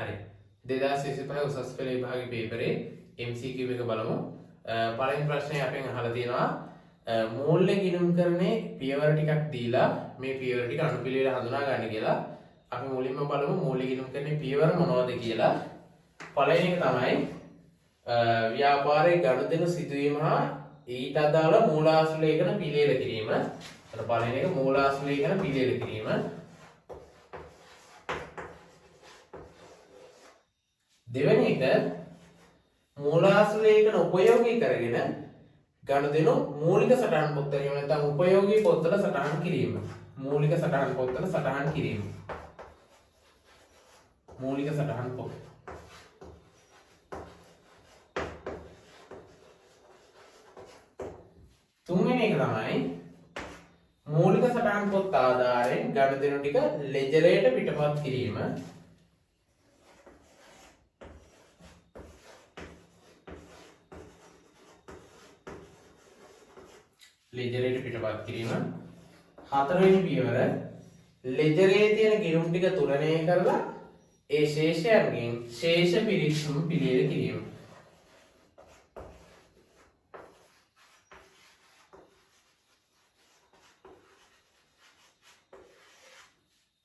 හරි. 2025 උසස් පෙළ විභාගයේ පේපරේ MCQ එක බලමු. පළවෙනි ප්‍රශ්නේ අපෙන් අහලා තියෙනවා මූල්‍ය ගිණුම්කරණේ පියවර ටිකක් දීලා මේ පියවර ටික අනුපිළිවෙල හඳුනා ගන්න කියලා. අපි මුලින්ම බලමු මූල්‍ය ගිණුම්කරණේ පියවර මොනවද කියලා. පළවෙනි එක තමයි ව්‍යාපාරයේ ගනුදෙනු සිදුවීම හා ඊට අදාළ මූලාශ්‍ර ලේඛන පිළියෙල කිරීම. අර පළවෙනි එක මූලාශ්‍ර ලේඛන පිළියෙල කිරීම. දෙවෙනි එක මූලාශ්‍ර ලේඛන උපයෝගී කරගෙන ගනුදෙනු මූලික සටහන් පොත්වල එහෙම නැත්නම් උපයෝගී පොත්වල සටහන් කිරීම. මූලික සටහන් පොත්වල සටහන් කිරීම. මූලික සටහන් පොත්. තුන්වෙනි එක තමයි මූලික සටහන් පොත් ආධාරයෙන් ගනුදෙනු ටික ලෙජරයට පිටපත් කිරීම. ලෙජරයට පිටපත් කිරීම. හතරවෙනි පියවර ලෙජරේ තියෙන ගිණුම් ටික තුලනය කරලා ඒ ශේෂයන්ගෙන් ශේෂ පිරික්සුම් පිළියෙල කිරීම.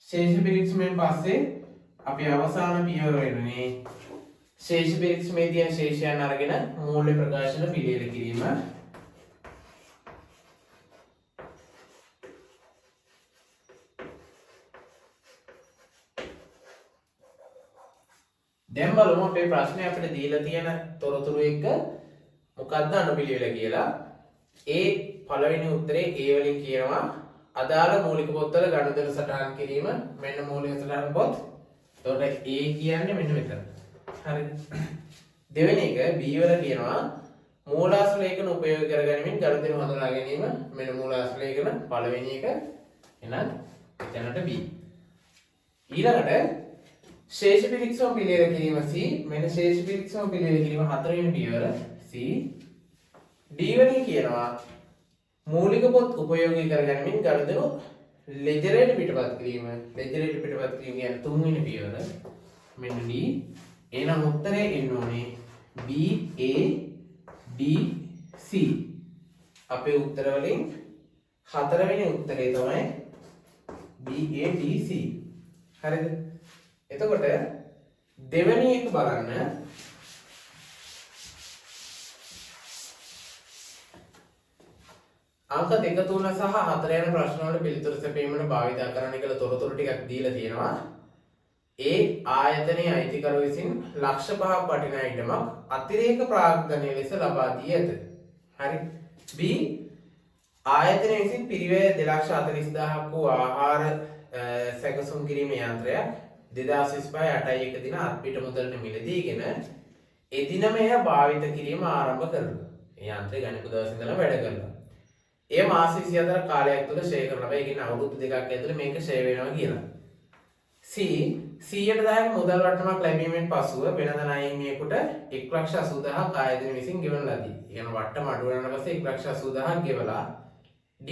ශේෂ පිරික්සුමෙන් පස්සේ අපි අවසාන පියවර වෙනුනේ ශේෂ පිරික්සුමේ තියෙන ශේෂයන් අරගෙන මූල්‍ය ප්‍රකාශන පිළියෙල කිරීම. දැන් බලමු අපේ ප්‍රශ්නේ අපිට දීලා තියෙන තොරතුරු එක මොකක්ද අනුපිළිවෙල කියලා. ඒ පළවෙනි උත්තරේ A වලින් කියනවා අදාළ මූලික පොත්වල ගනුදෙනු සටහන් කිරීම. මෙන්න මූලික සටහන් පොත්. එතකොට A කියන්නේ මෙන්න මෙතන. හරිද? දෙවෙනි එක B වල කියනවා මූලාශ්‍ර ලේඛන උපයෝගී කරගැනීමෙන් ගනුදෙනු හඳුනා ගැනීම. මෙන්න මූලාශ්‍ර ලේඛන පළවෙනි එක. එහෙනම් එතනට B. ඊළඟට ශේෂ පිරික්සම පිළියෙල කිරීම C. මෙන්න ශේෂ පිරික්සම පිළියෙල කිරීම හතරවෙනි පියවර C. D වලින් කියනවා මූලික පොත් උපයෝගී කරගැනීමෙන් ගනුදෙනු ලෙජරයට පිටපත් කිරීම. ලෙජරයට පිටපත් කිරීම කියන්නේ තුන්වෙනි පියවර. මෙන්න D. එහෙනම් උත්තරේ එන්න ඕනේ B A D C. අපේ උත්තර වලින් හතරවෙනි උත්තරේ තමයි B A D C. හරිද? එතකොට දෙවෙනි එක බලන්න. අංක 2 3 සහ 4 යන ප්‍රශ්න වලට පිළිතුරු සැපීමට භාවිත කරන්න කියලා තොරතුරු ටිකක් දීලා තියෙනවා. ඒ ආයතනයේ අයිතිකරු විසින් ලක්ෂ 5ක් වටිනා ඉඩමක් අතිරේක ප්‍රාග්ධනය ලෙස ලබා දී ඇත. හරි. B ආයතනය විසින් පිරිවැය 2,40,000ක් වූ ආහාර සැකසුම් කිරීමේ යන්ත්‍රයක් 2025 දින අත්පිට මුදලට මිලදීගෙන එදිනම එය භාවිත කිරීම ආරම්භ කරනවා. ඒ යන්ත්‍රය ගණික දවස් ඉඳලා වැඩ කරනවා. ඒ මාස 24 කාලයක් තුළ ෂෙයා කරනවා. ඒ කියන්නේ අවුරුදු දෙකක් ඇතුළේ මේක ෂෙයා වෙනවා කියලා. C 100,000ක මුදල් වටනමක් ලැබීමෙන් පසුව වෙනද ණයහිමියෙකුට 1,80,000ක් ආයතන විසින් ගෙවන ලදී. කියන වට්ටම අඩු වෙනාට පස්සේ 1,80,000ක් ගෙවලා D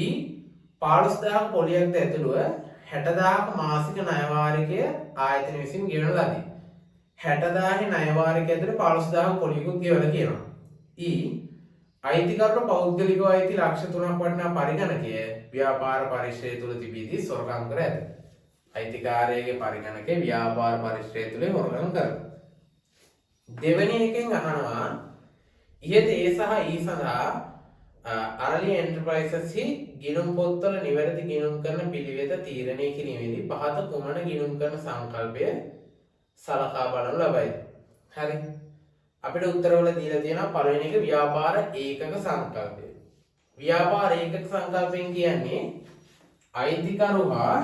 15,000ක පොලියක්ද ඇතුළුව 60,000ක මාසික ණය වාරිකය ආයතන විසින් ගෙවන ලදී. 60,000 ණය වාරිකය ඇතුළේ 15,000ක පොලියකුත් ගෙවලා කියනවා. E අයිතිකරුට පෞද්ගලිකව අයිති ලක්ෂ 3ක් වටිනා පරිගණකය ව්‍යාපාර පරිශ්‍රය තුල තිබීදී සොරකම් කර ඇත. අයිතිකාරයාගේ පරිගණකය ව්‍යාපාර පරිශ්‍රය තුල හොරකම් කරනවා. දෙවෙනි එකෙන් අහනවා ඉහත A සහ E සඳහා අරලි එන්ටර්ප්‍රයිසස් හි ගිණුම් පොත්වල නිවැරදි ගිණුම් කරන පිළිවෙත තීරණය කිරීමේදී පහත කුමන ගිණුම් කරන සංකල්පය සලකා බලනු ලබයි. හරි. අපිට උත්තරවල දීලා තියෙනවා පළවෙනි එක ව්‍යාපාර ඒකක සංකල්පය. ව්‍යාපාර ඒකක සංකල්පයෙන් කියන්නේ අයිතිකරු හා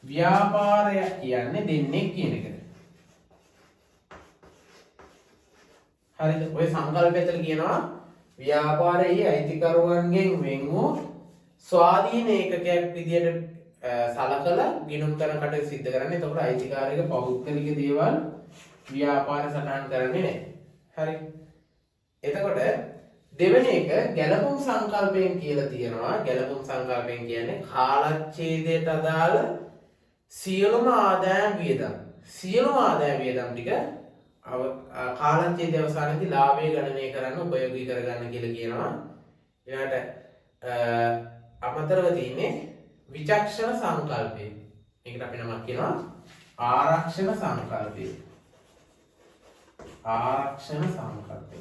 ව්‍යාපාරය කියන්නේ දෙන්නේ කියන එකද? හරිද? ඔය සංකල්පයතර කියනවා ව්‍යාපාරයේ අයිතිකරුවන්ගෙන් වෙන් වූ ස්වාධීන ඒකකයක් විදියට සලකලා ගිණුම් කරන කටයුතු සිද්ධ කරන්නේ. එතකොට අයිතිකාරයේ පෞද්ගලික දේවල් ව්‍යාපාර සටහන් කරන්නේ නැහැ. හරි. එතකොට දෙවෙනි එක ගැලපුම් සංකල්පයෙන් කියලා තියෙනවා. ගැලපුම් සංකල්පයෙන් කියන්නේ කාලච්ඡේදයට අදාළ සියලුම ආදායම් වියදම් ටික කාලච්ඡේදය අවසානයේදී ලාභය ගණනය කරන්න උපයෝගී කරගන්න කියලා කියනවා. ඊළඟට අමතරව තියෙන්නේ විචක්ෂණ සංකල්පය. මේකට අපි නමක් කියනවා ආරක්ෂණ සංකල්පය. ආරක්ෂණ සංකල්පය.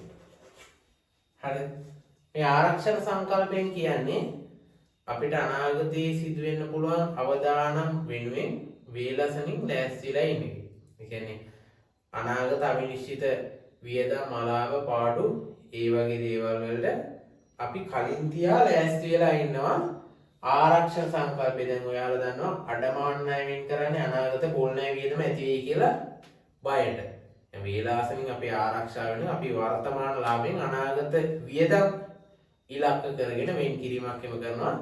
හරිද? මේ ආරක්ෂණ සංකල්පයෙන් කියන්නේ අපිට අනාගතයේ සිදුවෙන්න පුළුවන් අවදානම් වෙනුවෙන් වේලසනින් ලෑස්තිලා ඉන්න එක. ඒ කියන්නේ අනාගත අවිනිශ්චිත වියදම් අලාභ පාඩු ඒ වගේ දේවල් වලට අපි කලින් තියා ලෑස්ති වෙලා ඉන්නවා. ආරක්ෂණ සංකල්පය දැන් ඔයාලා දන්නවා අඩමාන ණය වෙන් කරන්නේ අනාගත පොල් ණය වියදම ඇති වෙයි කියලා බයට. දැන් වේලාසනින් අපි ආරක්ෂා වෙන අපි වර්තමාන ලාභයෙන් අනාගත වියදම් ඉලක්ක කරගෙන වෙන් කිරීමක් එම කරනවා.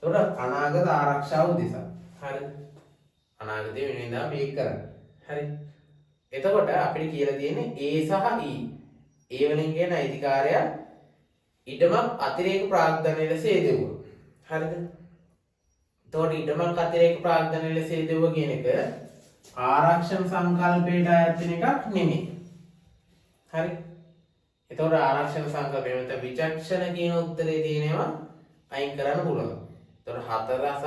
එතකොට අනාගත ආරක්ෂාව උදෙසා. හරිද? අනාගතේ වෙනින්දා මේක කරන්න. හරි. එතකොට අපිට කියලා තියෙන්නේ A සහ E. A වලින් කියන අයිතිකාරයා ඉඩමක් අතිරේක ප්‍රාග්ධනය ලෙස යෙදුවා. හරිද? එතකොට ඉඩමක් අතිරේක ප්‍රාග්ධනය ලෙස යෙදුවා කියන එක ආරක්ෂණ සංකල්පයට අයත් වෙන එකක් නෙමෙයි. හරි. එතකොට ආරක්ෂණ සංකල්පය මත විචක්ෂණ කියන උත්තරේ තියෙනවා අයින් කරන්න පුළුවන්. එතකොට 4 සහ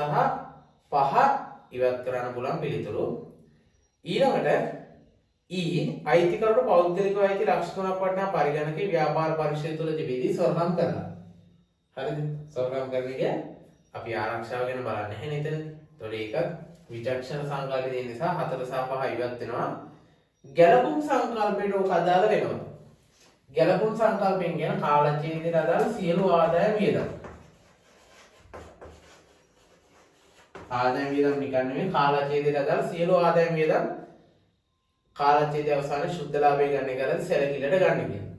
5 ඉවත් කරන්න පුළුවන් පිළිතුරු. ඊළඟට E අයිතිකරුට පෞද්ගලිකව අයිති ලක්ෂණ තුනක් වටනා පරිගණකයේ ව්‍යාපාර පරිශ්‍රය තුළ තිබෙදී සොරකම් කරනවා. හරිද? සොරකම් කරන එක අපි ආරක්ෂාව ගැන බලන්නේ නැහැ නේද? එතකොට ඒකත් විචක්ෂණ සංකල්පය දෙන නිසා 4 සහ 5 ඉවත් වෙනවා. ගැලපුම් සංකල්පයට ඔක අදාළ වෙනවා. ගැලපුම් සංකල්පයෙන් කියන කාලච්ඡේදයට අදාළ සියලු ආදායම් වියදම්. ආදායම් වියදම් නිකන් නෙමෙයි කාලච්ඡේදයට අදාළ සියලු ආදායම් වියදම් කාලච්ඡේදය අවසානයේ ශුද්ධ ලාභය ගන්න කරලා සැලකිල්ලට ගන්න කියනවා.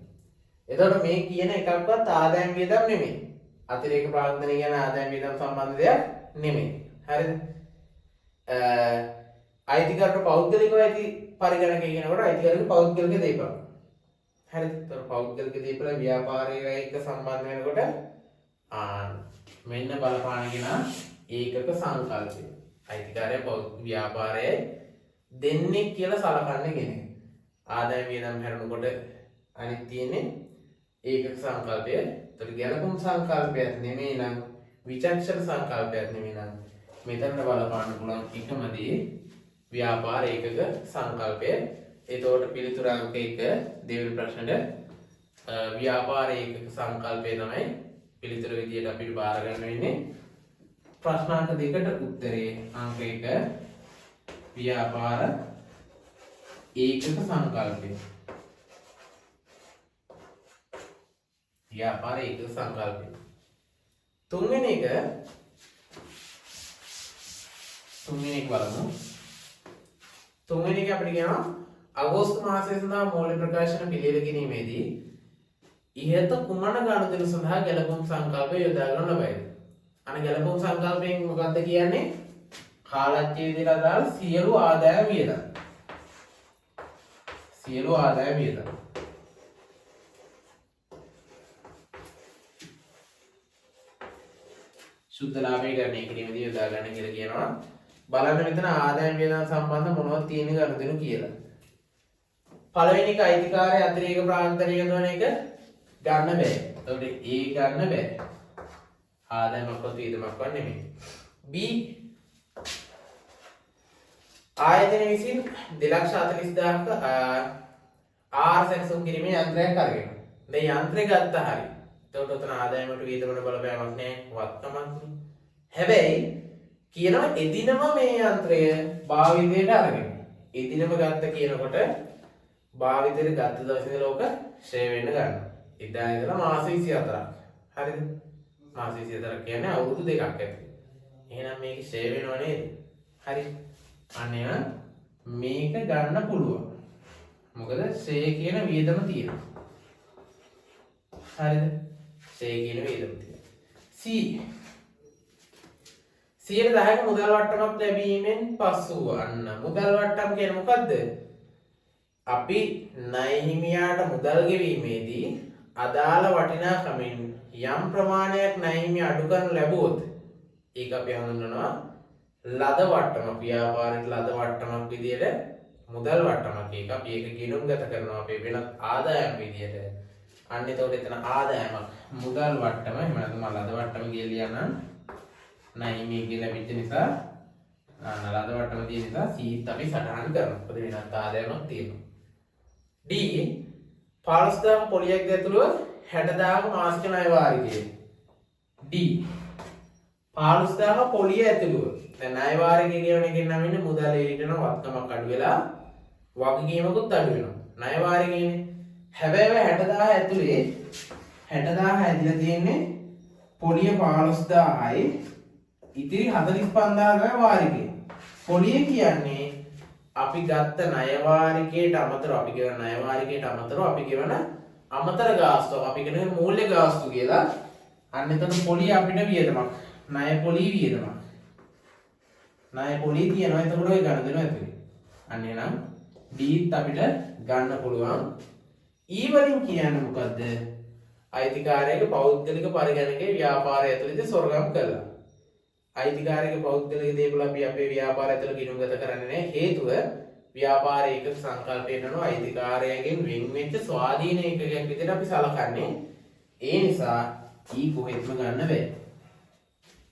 එතකොට මේ කියන එකක්වත් ආදායම් වියදම් නෙමෙයි. අතිරේක ප්‍රාග්ධනය කියන ආදායම් වියදම් සම්බන්ධ දෙයක් නෙමෙයි. හරිද? අයිතිකරුට පෞද්ගලිකව ඇති පරිගණකය කියනකොට අයිතිකරුට පෞද්ගලික දේපල. හරිද? ඒතර පෞද්ගලික දේපල ව්‍යාපාරයේ එක්ක සම්බන්ධ වෙනකොට මෙන්න බලපාන කියන ඒකක සංකල්පය. අයිතිකාරය ව්‍යාපාරයේ දෙන්නේ කියලා සලකන්නේ කෙනෙක්. ආදායම් වියදම් හැරෙනකොට අනිත් තියෙන්නේ ඒකක සංකල්පය. ඒතර ගැලපුම් සංකල්පයක් නෙමෙයි නම් විචක්ෂණ සංකල්පයක් නෙමෙයි නම් මෙතනට බලපාන්න පුළුවන් එකම දේ ව්‍යාපාර ඒකක සංකල්පය. එතකොට පිළිතුර අංක 1 දෙවෙනි ප්‍රශ්නෙට ව්‍යාපාර ඒකක සංකල්පය තමයි පිළිතුර විදියට අපිට බාර ගන්න වෙන්නේ. ප්‍රශ්නාංක 2ට උත්තරේ අංක 1 ව්‍යාපාර ඒකක සංකල්පය. ව්‍යාපාර ඒකක සංකල්පය. තුන්වෙනි එක බලමු. තුන්වෙනි එක අපිට කියනවා අගෝස්තු මාසයේ සඳහා මූල්‍ය ප්‍රකාශන පිළියෙල කිරීමේදී ඉහත කුමන ගනුදෙනු සඳහා ගැලපුම් සංකල්පය යොදා ගන්න ලබයිද? අනේ ගැලපුම් සංකල්පයෙන් මොකක්ද කියන්නේ? කාලච්ඡේදයට අදාළ සියලු ආදායම් වියදම්. සියලු ආදායම් වියදම්. සුද්ධ ලාභය ගණනය කිරීමේදී යොදා ගන්න කියලා කියනවා. බලන්න මෙතන ආදායම් වියදම් සම්බන්ධ මොනවද තියෙන ගනුදෙනු කියලා. පළවෙනි එක අයිතිකාරය අතිරේක ප්‍රාග්ධනය යොදවන එක ගන්න බෑ. එතකොට A ගන්න බෑ. ආදායමක්වත් වියදමක්වත් නෙමෙයි. B ආයතන විසින් 2,40,000ක ආහාර සැලසුම් කිරීමේ යන්ත්‍රයක් අරගෙන. දැන් යන්ත්‍රය ගත්තා හරියි. එතකොට උතන ආදායමට වියදමට බලපෑමක් නැහැ වත්කමක්. හැබැයි කියනවා එදිනම මේ යන්ත්‍රය භාවිතයට අරගෙන. එදිනම ගත්ත කියනකොට භාවිතයට ගත්ත දවසේ ඉඳලා ඕක ෂේ වෙන්න ගන්නවා. එදා ඉඳලා මාස 24ක්. හරිද? මාස 24ක් කියන්නේ අවුරුදු දෙකක් ඇතුළත. එහෙනම් මේක ෂේ වෙනව නේද? හරි. අනේ මේක ගන්න පුළුවන්. මොකද ෂේ කියන වියදම තියෙනවා. හරිද? ෂේ කියන වියදම තියෙනවා. C 10% මුදල් වට්ටමක් ලැබීමෙන් පසු අන්න මුදල් වට්ටම් කියන්නේ මොකද්ද? අපි ණය හිමියාට මුදල් ගෙවීමේදී අදාළ වටිනාකමින් යම් ප්‍රමාණයක් ණය හිමි අඩු කරනු ලැබුවොත් ඒක අපි හඳුන්වනවා ලද වට්ටමක්. ව්‍යාපාරයට ලද වට්ටමක් විදියට මුදල් වට්ටමක්. ඒක අපි ඒක ගිණුම්ගත කරනවා අපේ වෙනත් ආදායම් විදියට. අන්න එතකොට එතන ආදායමක් මුදල් වට්ටම. එහෙම නැත්නම් ලද වට්ටම කියලා ලියන්න. ණය හිමි කියලා ලැබිච්ච නිසා ලද වට්ටම තියෙන නිසා සීත් අපි සටහන් කරනවා. මොකද වෙනත් ආදායමක් තියෙනවා. D 15000 පොලියක් ඇතුළුව 60000 මාසික ණය වාරිකය. D 15000 පොලිය ඇතුළුව. දැන් ණය වාරිකය කියන එකෙන් නම් ඉන්නේ මුදල් ඊටන වත්කමක් අඩු වෙලා වගකීමකුත් අඩු වෙනවා. ණය වාරිකයනේ. හැබැයි 60000 ඇතුලේ 60000 ඇදලා තියෙන්නේ පොලිය 15000යි ඉතිරි 45000 තමයි වාරිකය. පොලිය කියන්නේ අපි ගත්ත ණය වාරිකයට අමතරව අපි ගෙවන ණය වාරිකයට අමතරව අපි ගෙවන අමතර ගාස්තු අපි කියන මූල්‍ය ගාස්තු කියලා. අන්න එතන පොලිය අපිට වියදමක්. ණය පොලිය වියදමක්. ණය පොලිය තියෙනවා. එතකොට ඔය ගණන් දෙනවා ඇතුලේ. අන්න එනම් Dත් අපිට ගන්න පුළුවන්. E වලින් කියන්නේ මොකද්ද? අයිතිකාරයගේ පෞද්ගලික පරිගණකයේ ව්‍යාපාරය ඇතුළතදී සොරගම් කළා. අයිතිකාරයගේ පෞද්ගලික දේපල අපි අපේ ව්‍යාපාරය ඇතුළත ගිණුම්ගත කරන්නේ නැහැ. හේතුව ව්‍යාපාරයේ එක සංකල්පයෙන් යනවා අයිතිකාරයගෙන් වෙන් වෙච්ච ස්වාධීන ඒකකයක් විදිහට අපි සලකන්නේ. ඒ නිසා E කොහෙත්ම ගන්න බෑ.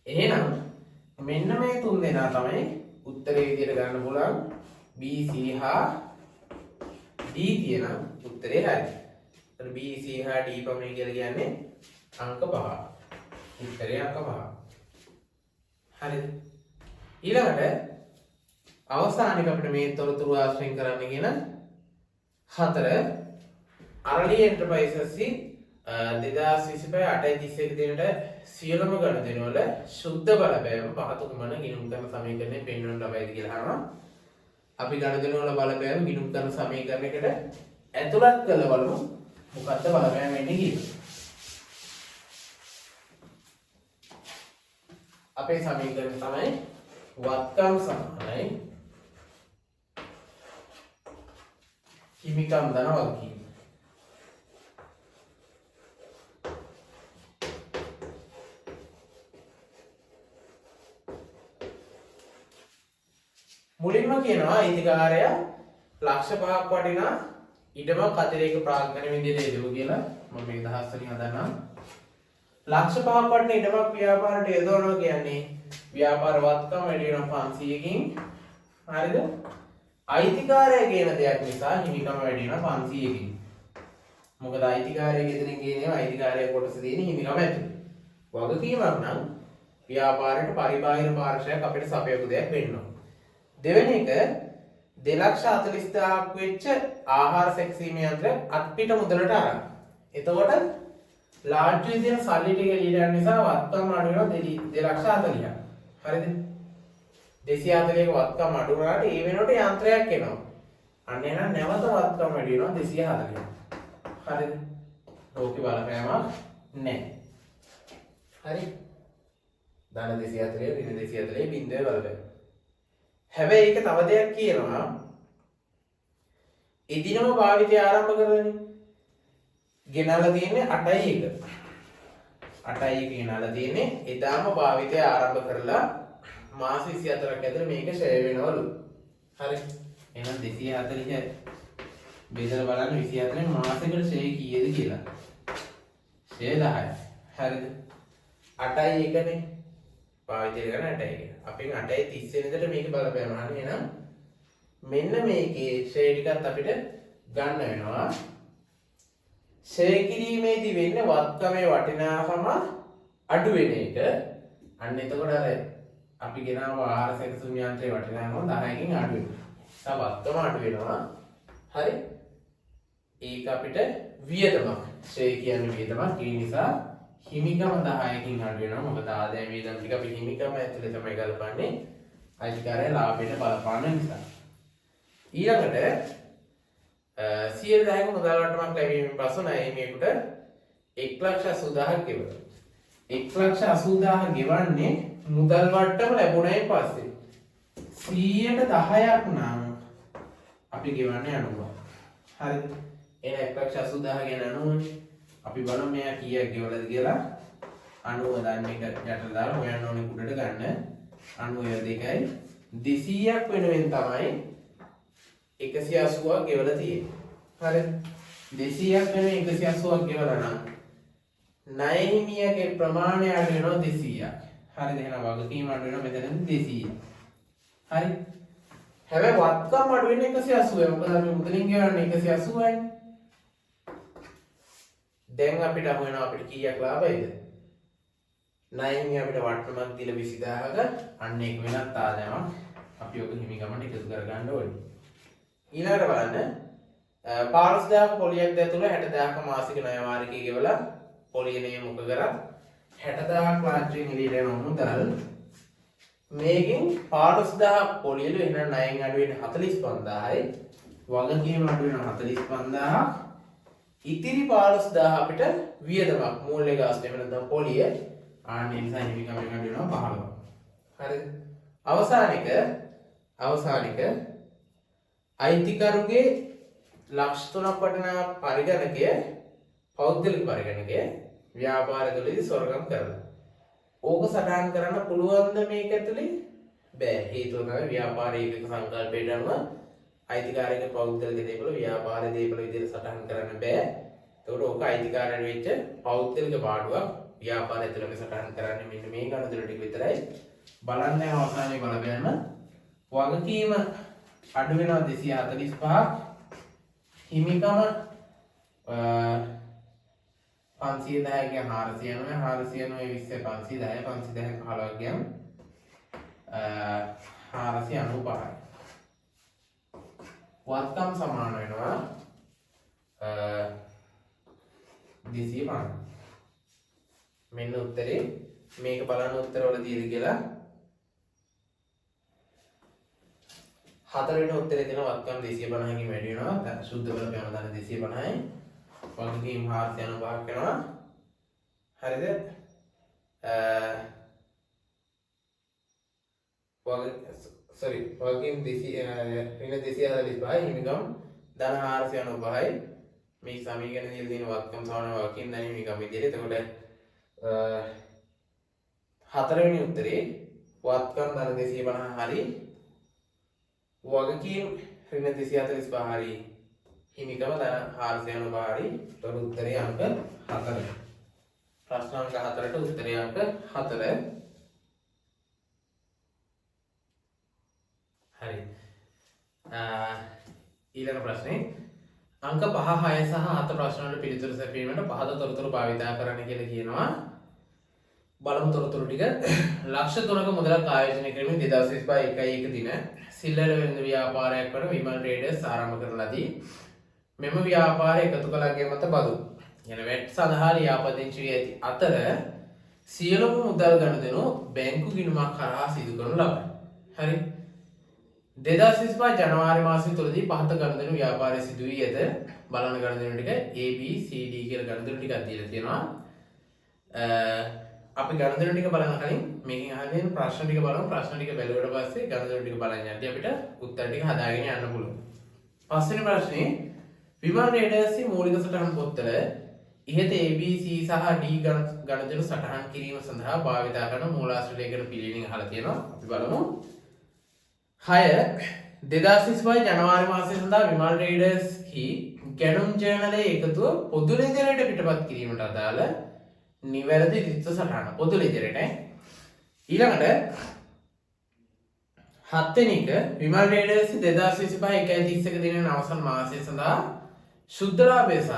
එහෙනම් මෙන්න මේ තුන් දෙනා තමයි උත්තරේ විදිහට ගන්න පුළුවන්. B C හා D කියන උත්තරේ හරි. එතන B C හා D පමණ කියලා කියන්නේ අංක 5. උත්තරේ අංක 5. හරිද? ඊළඟට අවසානයේ අපිට මේ තොරතුරු ආශ්‍රයෙන් කරන්න කියන 4 අරලි එන්ටර්ප්‍රයිසස් 2025 දිනට සියලුම ගණන් වල සුද්ධ බලපෑම පහත කුමන ගිණුම් කරන සමීකරණය පෙන්වන්න ලබයිද කියලා අහනවා. අපි ගණන් වල බලපෑම ගිණුම් කරන සමීකරණයකට ඇතුළත් කරලා බලමු මොකක්ද බලපෑම වෙන්නේ කියලා. අපේ සමීකරණය තමයි වත්කම් සමානයි හිමිකම් ධන වගකීම. මුලින්ම කියනවා අයිතිකාරයා ලක්ෂ 5ක් වටිනා ඉඩමක් අතිරේක ප්‍රාග්ධන විදිහට යොදවුවා කියලා. මම මේක දහස් වලින් හදන්නම්. ලක්ෂ 5ක් වටින ඉඩමක් ව්‍යාපාරයට යොදවනවා කියන්නේ ව්‍යාපාර වත්කම වැඩි වෙනවා 500කින්. හරිද? අයිතිකාරයා කියන දෙයක් නිසා හිමිකම වැඩි වෙනවා 500කින්. මොකද අයිතිකාරයා ගෙදරින් ගේනවා අයිතිකාරයා කොටස දෙන්නේ හිමිකම ඇතුළේ. වගකීමක් නම් ව්‍යාපාරයට පරිබාහිර පාර්ශ්වයක් අපිට සපයපු දෙයක් වෙන්නවා. දෙවෙනි එක 2,40,000ක් වෙච්ච ආහාර සැකසීමේ යන්ත්‍රයක් අත්පිට මුදලට අරන්. එතකොට ලාර්ජ් විදියට සල්ලි ටික එළියට යන නිසා වත්කම් අඩු වෙනවා 2,40,000. හරිද? 240ක වත්කම් අඩු වුණාට ඒ වෙනකොට යන්ත්‍රයක් එනවා. අන්න එහෙනම් නැවත වත්කම් වැඩි වෙනවා 240. හරිද? ඕකේ බලපෑමක් නැහැ. හරි? ධන 240 ඍණ 240 බිඳුවේ බලපෑම. හැබැයි ඒක තව දෙයක් කියනවා. එදිනම භාවිතය ආරම්භ කරගන්නේ. ගෙනල්ලා තියෙන්නේ 8යි 1. 8යි 1 ගෙනල්ලා තියෙන්නේ එදාම භාවිතය ආරම්භ කරලා මාස 24ක් ඇතුළත මේක ෂෙයා වෙනවලු. හරි. එහෙනම් 240 බෙදලා බලන්න 24න් මාසෙකට ෂෙයා කීයද කියලා. ෂෙයා 10යි. හරිද? 8යි 1නේ. භාවිතය කරන 8යි 1. අපෙන් 8යි 30 වෙනිදාට මේක බලපෑම අහන්නේ. එහෙනම් මෙන්න මේකේ ෂෙයා ටිකත් අපිට ගන්න වෙනවා. ෂෙයා කිරීමේදී වෙන්නේ වත්කමේ වටිනාකම අඩු වෙන එක. අන්න එතකොට අර අපි ගෙනාව ආහාර සැකසුම් යන්ත්‍රයේ වටිනාකම 10කින් අඩු වෙනවා. වත්කම අඩු වෙනවා. හරි? ඒක අපිට වියදමක්. ෂෙයා කියන්නේ වියදමක්. ඒ නිසා හිමිකම 10කින් අඩු වෙනවා. මොකද ආදායම් වියදම් ටික අපි හිමිකම ඇතුලේ තමයි ගලපන්නේ. අයිතිකාරය ලාභයට බලපාන නිසා. ඊළඟට 100,000ක මුදල් වට්ටමක් ලැබීමෙන් පසු ණයහිමියෙකුට 1,80,000ක් ගෙවනවා. 1,80,000 ගෙවන්නේ මුදල් වට්ටම ලැබුණයින් පස්සේ 100ට 10ක් නම් අපි ගෙවන්නේ 90. හරිද? එහෙනම් 1,80,000 ගැන 90නේ. අපි බලමු මෙයා කීයක් ගෙවලාද කියලා. 90 දාන්න එක යටට දාලා හොයන්න ඕනේ කුඩට ගන්න. 92යි 200ක් වෙනුවෙන් තමයි 180ක් ගෙවලා තියෙන්නේ. හරිද? 200ක් වෙනුවෙන් 180ක් ගෙවලා නම් ණය හිමියගේ ප්‍රමාණය අඩු වෙනවා 200ක්. හරිද? එහෙනම් වගකීම අඩු වෙනවා මෙතන 200. හරි. හැබැයි වත්කම් අඩු වෙන්නේ 180යි. මොකද අපි මුදලින් ගෙවන්නේ 180යි. දැන් අපිට අහු වෙනවා අපිට කීයක් ලාභයිද? ණයින් අපිට වටනමක් දීලා 20000ක අන්න ඒක වෙනත් ආදායමක් අපි ඔක හිමි ගමන එකතු කරගන්න ඕනේ. ඊළඟට බලන්න 15000ක පොලියක් දැතුළ 60000ක මාසික ණය වාරිකය ගෙවලා පොලිය නියමුක කරා 60000ක් රාජ්‍යයෙන් එළියට යන මුදල් මේකෙන් 15000 පොලියලු එහෙනම් ණයෙන් අඩු වෙන 45000යි වගකීම අඩු වෙන 45000 ඉතිරි 15000 අපිට වියදමක් මූල්‍ය ගාස්තු එහෙම නැත්නම් පොලිය ආන්නේ නිසා හිමිකම අඩු වෙනවා 15. හරිද? අවසානික අයිතිකරුගේ ලක්ෂ 3ක් වටිනා පරිගණකය පෞද්ගලික පරිගණකය ව්‍යාපාරවලදී සොරකම් කරලා. ඕක සටහන් කරන්න පුළුවන්ද මේක ඇතුලේ? බෑ. හේතුව තමයි ව්‍යාපාරයේ ඒකක සංකල්පයට අනුව අයිතිකාරයේ පෞද්ගලික දේපල ව්‍යාපාරයේ දේපල විදිහට සටහන් කරන්න බෑ. ඒකට ඕක අයිතිකාරයට වෙච්ච පෞද්ගලික පාඩුවක් ව්‍යාපාරය ඇතුළේ සටහන් කරන්නේ මෙන්න මේ ගණතුල ටික විතරයි. බලන්න අවසානයේ බලපෑම වගකීම අඩු වෙනවා 245ක් හිමිකම 510 ගියන් 490 20 510 15 ගියන් 495යි. වත්කම් සමාන වෙනවා 250. මෙන්න උත්තරේ. මේක බලන්න උත්තරවල තියෙද කියලා. 4 වෙනි උත්තරේ තියෙන වත්කම් 250කින් වැඩි වෙනවා. සුද්ධ බලපෑම දාන 250යි. වගකීම් 495ක් වෙනවා. හරිද? වගකීම් 245යි හිමිකම් ධන 495යි. මේ සමීකරණය දීලා තියෙන වත්කම් සමාන වගකීම් ධන හිමිකම් විදිහට. එතකොට 4 වෙනි උත්තරේ වත්කම් ධන 250 හරි වගකීම් ඍණ 245 හරි හිමිකම ධන 495 හරි. ඒතර උත්තරේ අංක 4. ප්‍රශ්න අංක 4ට උත්තරේ අංක 4. හරි. ඊළඟ ප්‍රශ්නේ අංක 5 6 සහ 7 ප්‍රශ්න වලට පිළිතුරු සැපීමට පහත තොරතුරු භාවිතා කරන්න කියලා කියනවා. බලමු තොරතුරු ටික. ලක්ෂ 3ක මුදලක් ආයෝජනය කිරීමෙන් 2025 1 දින සිල්ලර වෙළඳ ව්‍යාපාරයක් වන විමල් ට්‍රේඩර්ස් ආරම්භ කරන ලදී. මෙම ව්‍යාපාරය එකතු කළාගේ මත බදු යන වැට් සඳහා ලියාපදිංචි වී ඇති අතර සියලුම මුදල් ගනුදෙනු බැංකු ගිණුමක් කරා සිදු කරනු ලබයි. හරි. 2025 ජනවාරි මාසය තුලදී පහත ගනුදෙනු ව්‍යාපාරය සිදු වී ඇත. බලන ගනුදෙනු ටික A B C D කියලා ගනුදෙනු ටිකක් දීලා තියෙනවා. අපි ගණදෙනු ටික බලන කලින් මේකෙන් අහගෙන ප්‍රශ්න ටික බලමු. ප්‍රශ්න ටික බැලුවට පස්සේ ගණදෙනු ටික බලන්න යද්දී අපිට උත්තර ටික හදාගෙන යන්න පුළුවන්. පස්වෙනි ප්‍රශ්නේ විමල් ට්‍රේඩර්ස් මූලික සටහන් පොත්වල ඉහත A B C සහ D ගණදෙනු සටහන් කිරීම සඳහා භාවිත කරන මූලාශ්‍ර ලේඛන පිළිවෙලින් අහලා තියෙනවා. අපි බලමු. 6 2025 ජනවාරි මාසය සඳහා විමල් ට්‍රේඩර්ස් හි ගැනුම් ජර්නලයේ එකතුව පොදු ලෙදරයට පිටපත් කිරීමට අදාළ නිවැරදි රිත්ත සටහන පොදු ලෙදරට. ඊළඟට 7 වෙනි එක විමල් ට්‍රේඩර්ස් 2025 1.31 දිනන අවසන් මාසය සඳහා ශුද්ධ ලාභය සහ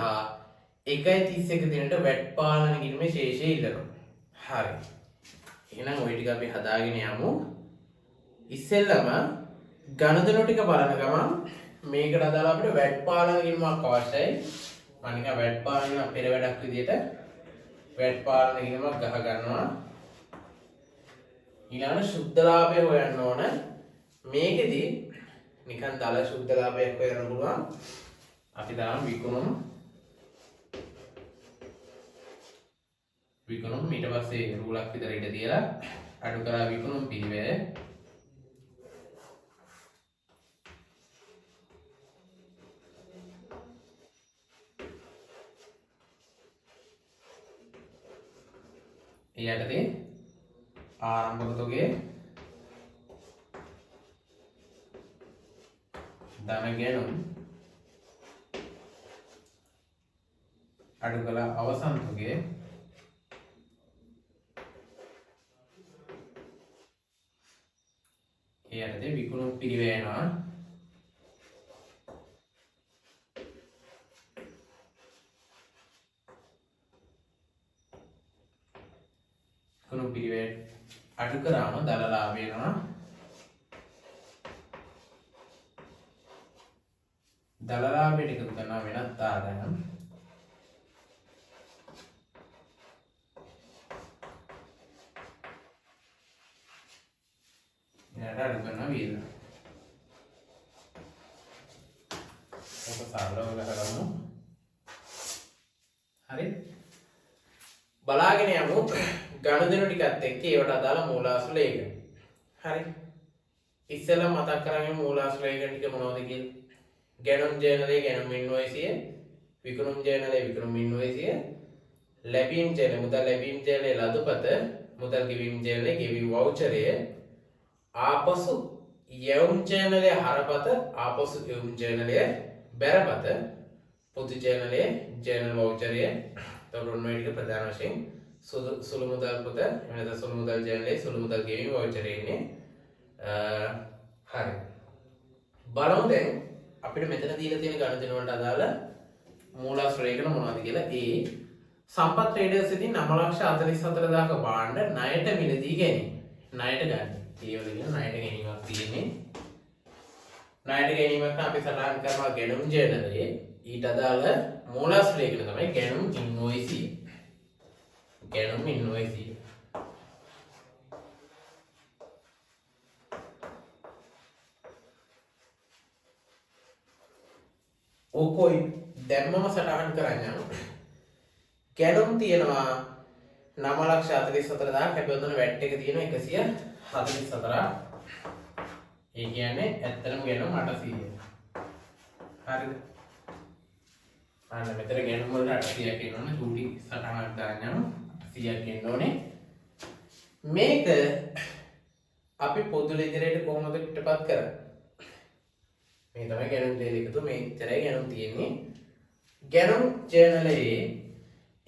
1.31 දිනට වැට් පාලන කිරීමේ ශේෂය ඉල්ලනවා. හරි. එහෙනම් ওই ටික අපි හදාගෙන යමු. ඉස්සෙල්ලම ගණදෙනු ටික බලන ගමන් මේකට අදාළ අපිට වැට් පාලන කිරීමක් අවශ්‍යයි. අනික වැට් පාලන පෙර වැඩක් විදියට වැට් පාලන කිරීමක් ගහ ගන්නවා. ඊළඟ සුද්ධ ලාභය හොයන්න ඕන. මේකෙදි නිකන් දල සුද්ධ ලාභයක් හොයන්න පුළුවන්. අපි දාන විකුණුම් ඊට පස්සේ රූලක් විතර ඉඳ තියලා අඩු කරා විකුණුම් පිළිවෙල. ඒ යටතේ ආරම්භක තොගය ධන ගැනුම් අඩු කළ අවසන් තොගය ඒ යටතේ විකුණුම් පිරිවැයනවා විකුණුම් පිරිවැය අඩු කරාම දල ලාභය වෙනවා දල ලාභයට එකතු කරනවා වෙනත් ආදායම් අඩු කරනවා වියදම. ඔක සරලව ගහගමු. හරි. බලාගෙන යමු ගනුදෙනු ටිකත් එක්ක ඒවට අදාළ මූලාශ්‍ර ලේඛන. හරි. ඉස්සෙල්ලා මතක් කරගන්න මූලාශ්‍ර ලේඛන ටික මොනවද කියලා. ගැනුම් ජර්නලයේ ගැනුම් ඉන්වොයිසිය, විකුණුම් ජර්නලයේ විකුණුම් ඉන්වොයිසිය, ලැබීම් ජර්නලයේ මුදල් ලැබීම් ජර්නලයේ ලදුපත, මුදල් ගෙවීම් ජර්නලයේ ගෙවීම් වවුචරය, ආපසු යවුම් ජර්නලයේ හරපත, ආපසු යවුම් ජර්නලයේ බැරපත, පොදු ජර්නලයේ ජර්නල් වවුචරය, තවරොන් මේ ටික ප්‍රධාන වශයෙන් සුළු මුදල් පොත, එහෙම සුළු මුදල් ජර්නලයේ සුළු මුදල් ගෙවීම් වවුචරය ඉන්නේ. හරි. බලමු දැන් අපිට මෙතන දීලා තියෙන ගණන් වලට අදාළ මූලාශ්‍ර ලේඛන මොනවද කියලා. සම්පත් ට්‍රේඩර්ස් ඉතින් 9,44,000ක භාණ්ඩ ණයට මිලදී ගැනීම. ණයට ගන්න. ඒවල කියන ණයට ගැනීමක් තියෙන්නේ. ණයට ගැනීමක් අපි සටහන් කරනවා ගැනුම් ජර්නලයේ. ඊට අදාළ මූලාශ්‍ර ලේඛන තමයි ගැනුම් ඉන්වොයිසිය. ගැනුම් ඉන්වොයිසිය. ඕකෝයි දැම්මම සටහන් කරන්න. ගැනුම් තියෙනවා 9,44,000. හැබැයි උතන වැට් එක තියෙනවා 144. ඒ කියන්නේ ඇත්තටම ගැනුම් 800. හරිද? අන්න මෙතන ගැනුම් වලට 800ක් එනවනේ. චූටි සටහනක් දාන්නම්. 800ක් එන්න ඕනේ. මේක අපි පොදු ලෙදරේට කොහොමද පිටපත් කරන්නේ? මේ තමයි ගැනුම් දෙක එකතු මේ ඉතරයි ගැනුම් තියෙන්නේ. ගැනුම් ජර්නලයේ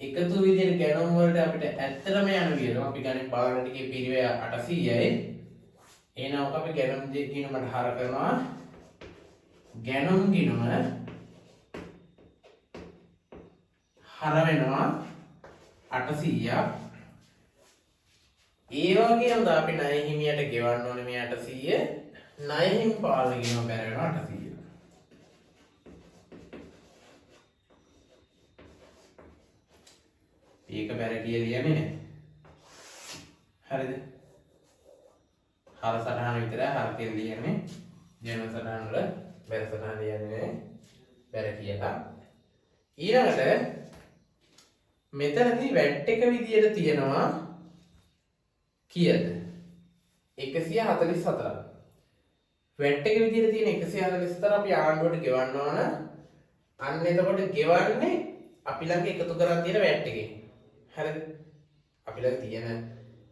එකතු විදිහට ගැනුම් වලට අපිට ඇත්තටම යන විදිහට අපි ගන්නේ බාගන ටිකේ පිරිවැය 800යි. එහෙනම් අපි ගැනුම් ගිණුමට හර කරනවා. ගැනුම් ගිණුම හර වෙනවා 800ක්. ඒ වගේම අපි ණය හිමියට ගෙවන්න ඕනේ මේ 800. ණය හිමි පාලන ගිණුම බැර වෙනවා 800. ඒක බැර කියලා ලියන්නේ නැහැ. හරිද? හර සටහන විතරයි හර කියලා ලියන්නේ. ජර්නල් සටහන වල බැර සටහන ලියන්නේ නැහැ. බැර කියලා. ඊළඟට මෙතනදී වැට් එක විදියට තියෙනවා කීයද? 144. වැට් එක විදියට තියෙන 144 අපි ආණ්ඩුවට ගෙවන්න ඕන. අන්න එතකොට ගෙවන්නේ අපි ළඟ එකතු කරන් තියෙන වැට් එකේ. හරිද? අපි ළඟ තියෙන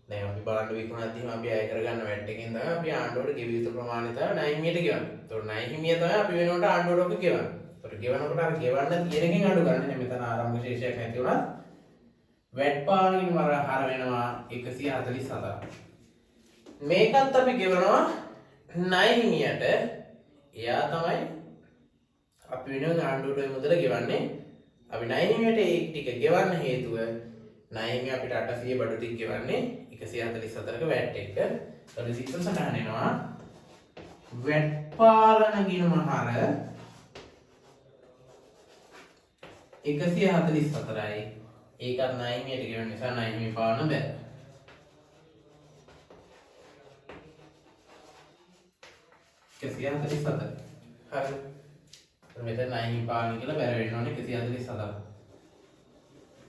දැන් අපි බලන්න විකුණද්දීම අපි අය කරගන්න වැට් එකෙන් තමයි අපි ආණ්ඩුවට ගෙවිය යුතු ප්‍රමාණය තමයි ණය හිමියට ගෙවන්නේ. ඒතකොට ණය හිමිය තමයි අපි වෙනකොට ආණ්ඩුවට ඔක ගෙවන්නේ. ඒතකොට ගෙවනකොට අර ගෙවන්න තියෙන එකෙන් අඩු ගන්න නේ. මෙතන ආරම්භ ශේෂයක් නැති වුණා. වැට් පාලනකින් වර හර වෙනවා 144. මේකත් අපි ගෙවනවා ණය හිමියට. එයා තමයි අපි වෙනුවෙන් ආණ්ඩුවට මුදල ගෙවන්නේ. අපි ණය හිමියට ඒ ටික ගෙවන්න හේතුව ණය හිමිය අපිට 800 බඩු ටික ගෙවන්නේ 144ක වැට් එක. ඊට සික්සම් සටහන එනවා. වැට් පාලන ගිණුම හර 144යි. ඒකත් ණය හිමියට ගෙවන නිසා ණය හිමි පාලන බැහැ. හරි. මෙතන ණය හිමි පාලන කියලා බැර වෙන්න ඕනේ 144.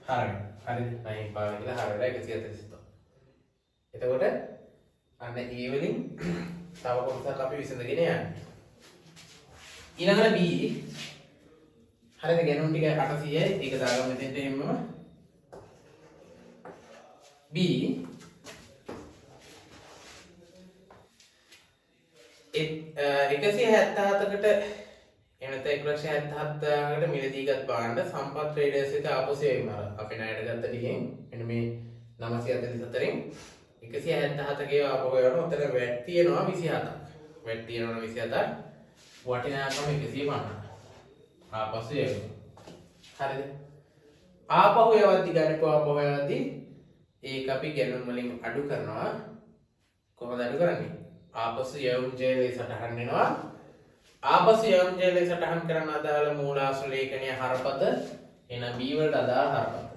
හරි. හරිද? ණය හිමි පාලන කියලා හරියට 144. එතකොට අන්න ඒ වලින් තව කොටසක් අපි විසඳගෙන යන්නේ. ඊළඟට B. හරිද? ගැනුම් ටික 800යි. ඒක දාගමු මෙතෙන්ට එන්නම. B 177කට එනත 177කට මිලදීගත් බාණ්ඩ සම්පත් ට්‍රේඩර්ස් එක ආපසු එවීම අපි ණයට ගත්ත ටිකෙන් මෙන්න මේ 944න් 177 ගේ ආපහු යනවා. උතන වැට් තියෙනවා 27ක්. වැට් තියෙනවා 27ක්. වටිනාකම 150. ආපසු එවීම. හරිද? ආපහු යවද්දි ගණිකෝ ආපහු යවද්දි ඒක අපි ගැනුම් වලින් අඩු කරනවා. කොහොමද අඩු කරන්නේ? ආපසු යවුම් ජේලේ සටහන් වෙනවා. ආපසු යවුම් ජේලේ සටහන් කරන අදාළ මූලාශ්‍ර ලේඛනීය හරපත එන B වලට අදාළ හරපත.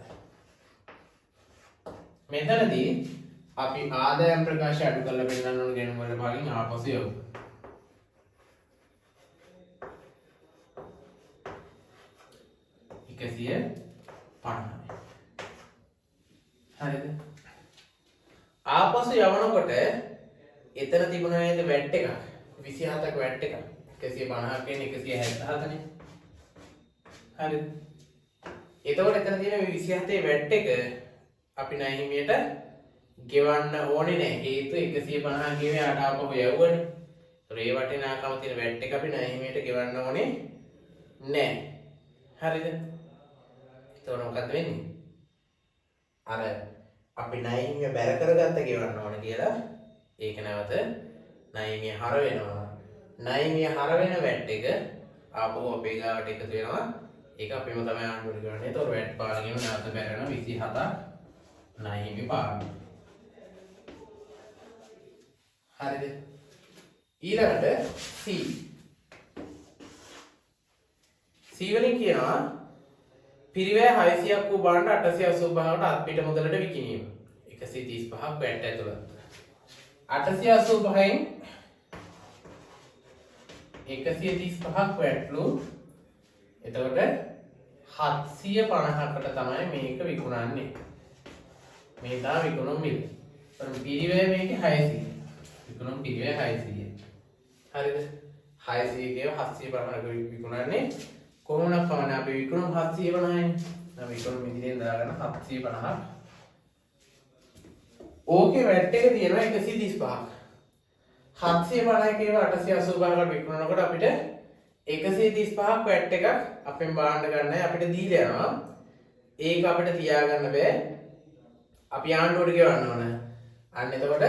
මෙතනදී අපි ආදායම් ප්‍රකාශය අඩු කරලා පෙන්නන්න ඕන ගැනුම් වල භාගින් ආපසු යවමු. එකසිය 50. හරිද? ආපසු යවනකොට එතන තිබුණ නේද වැට් එකක් 27ක වැට් එකක් 150ක් කියන්නේ 177නේ. හරිද? එතකොට එතන තියෙන මේ 27 වැට් එක අපි ණය හිමියට ගෙවන්න ඕනේ නැහැ. හේතුව 150 ගෙවේ අට ආපහු යවුවනේ. ඒතර ඒ වටිනාකම තියෙන වැට් එක අපි ණය හිමියට ගෙවන්න ඕනේ නැහැ. හරිද? එතකොට මොකද්ද වෙන්නේ? අර අපි ණය හිමිය බැර කරගත්ත ගෙවන්න ඕනේ කියලා ඒක නැවත ණය හිමිය හර වෙනවා. ණය හිමිය හර වෙන වැට් එක ආපහු අපේ ගාවට එකතු වෙනවා. ඒක අපිම තමයි ආණ්ඩුවට ගෙවන්නේ. ඒතකොට වැට් පාලනයම නැවත බැරෙනවා 27ක් ණය හිමි පාලනය. හරිද? ඊළඟට C. C වලින් කියනවා පිරිවැය 600ක් වූ භාණ්ඩ 885කට අත්පිට මුදලට විකිණීම. 135ක් වැට් ඇතුළත්. 885න් 135ක් වැට්ලු. එතකොට 750කට තමයි මේක විකුණන්නේ. මේ තමයි විකුණුම් මිල. පිරිවැය මේකේ 600. විකුණුම් පිරිවැය 600. හරිද? 600 කේව 750කට විකුණන්නේ. කොහොමද කවන්නේ අපි විකුණුම් 750නේ. නම් විකුණුම් ඉදිරියෙන් දාගෙන 750ක්. ඕකේ වැට් එක තියෙනවා 135ක්. 750 කේව 885කට විකුණනකොට අපිට 135ක් වැට් එකක් අපෙන් බාණ්ඩ ගන්නයි අපිට දීලා යනවා. ඒක අපිට තියාගන්න බෑ. අපි ආණ්ඩුවට ගෙවන්න ඕන. අන්න එතකොට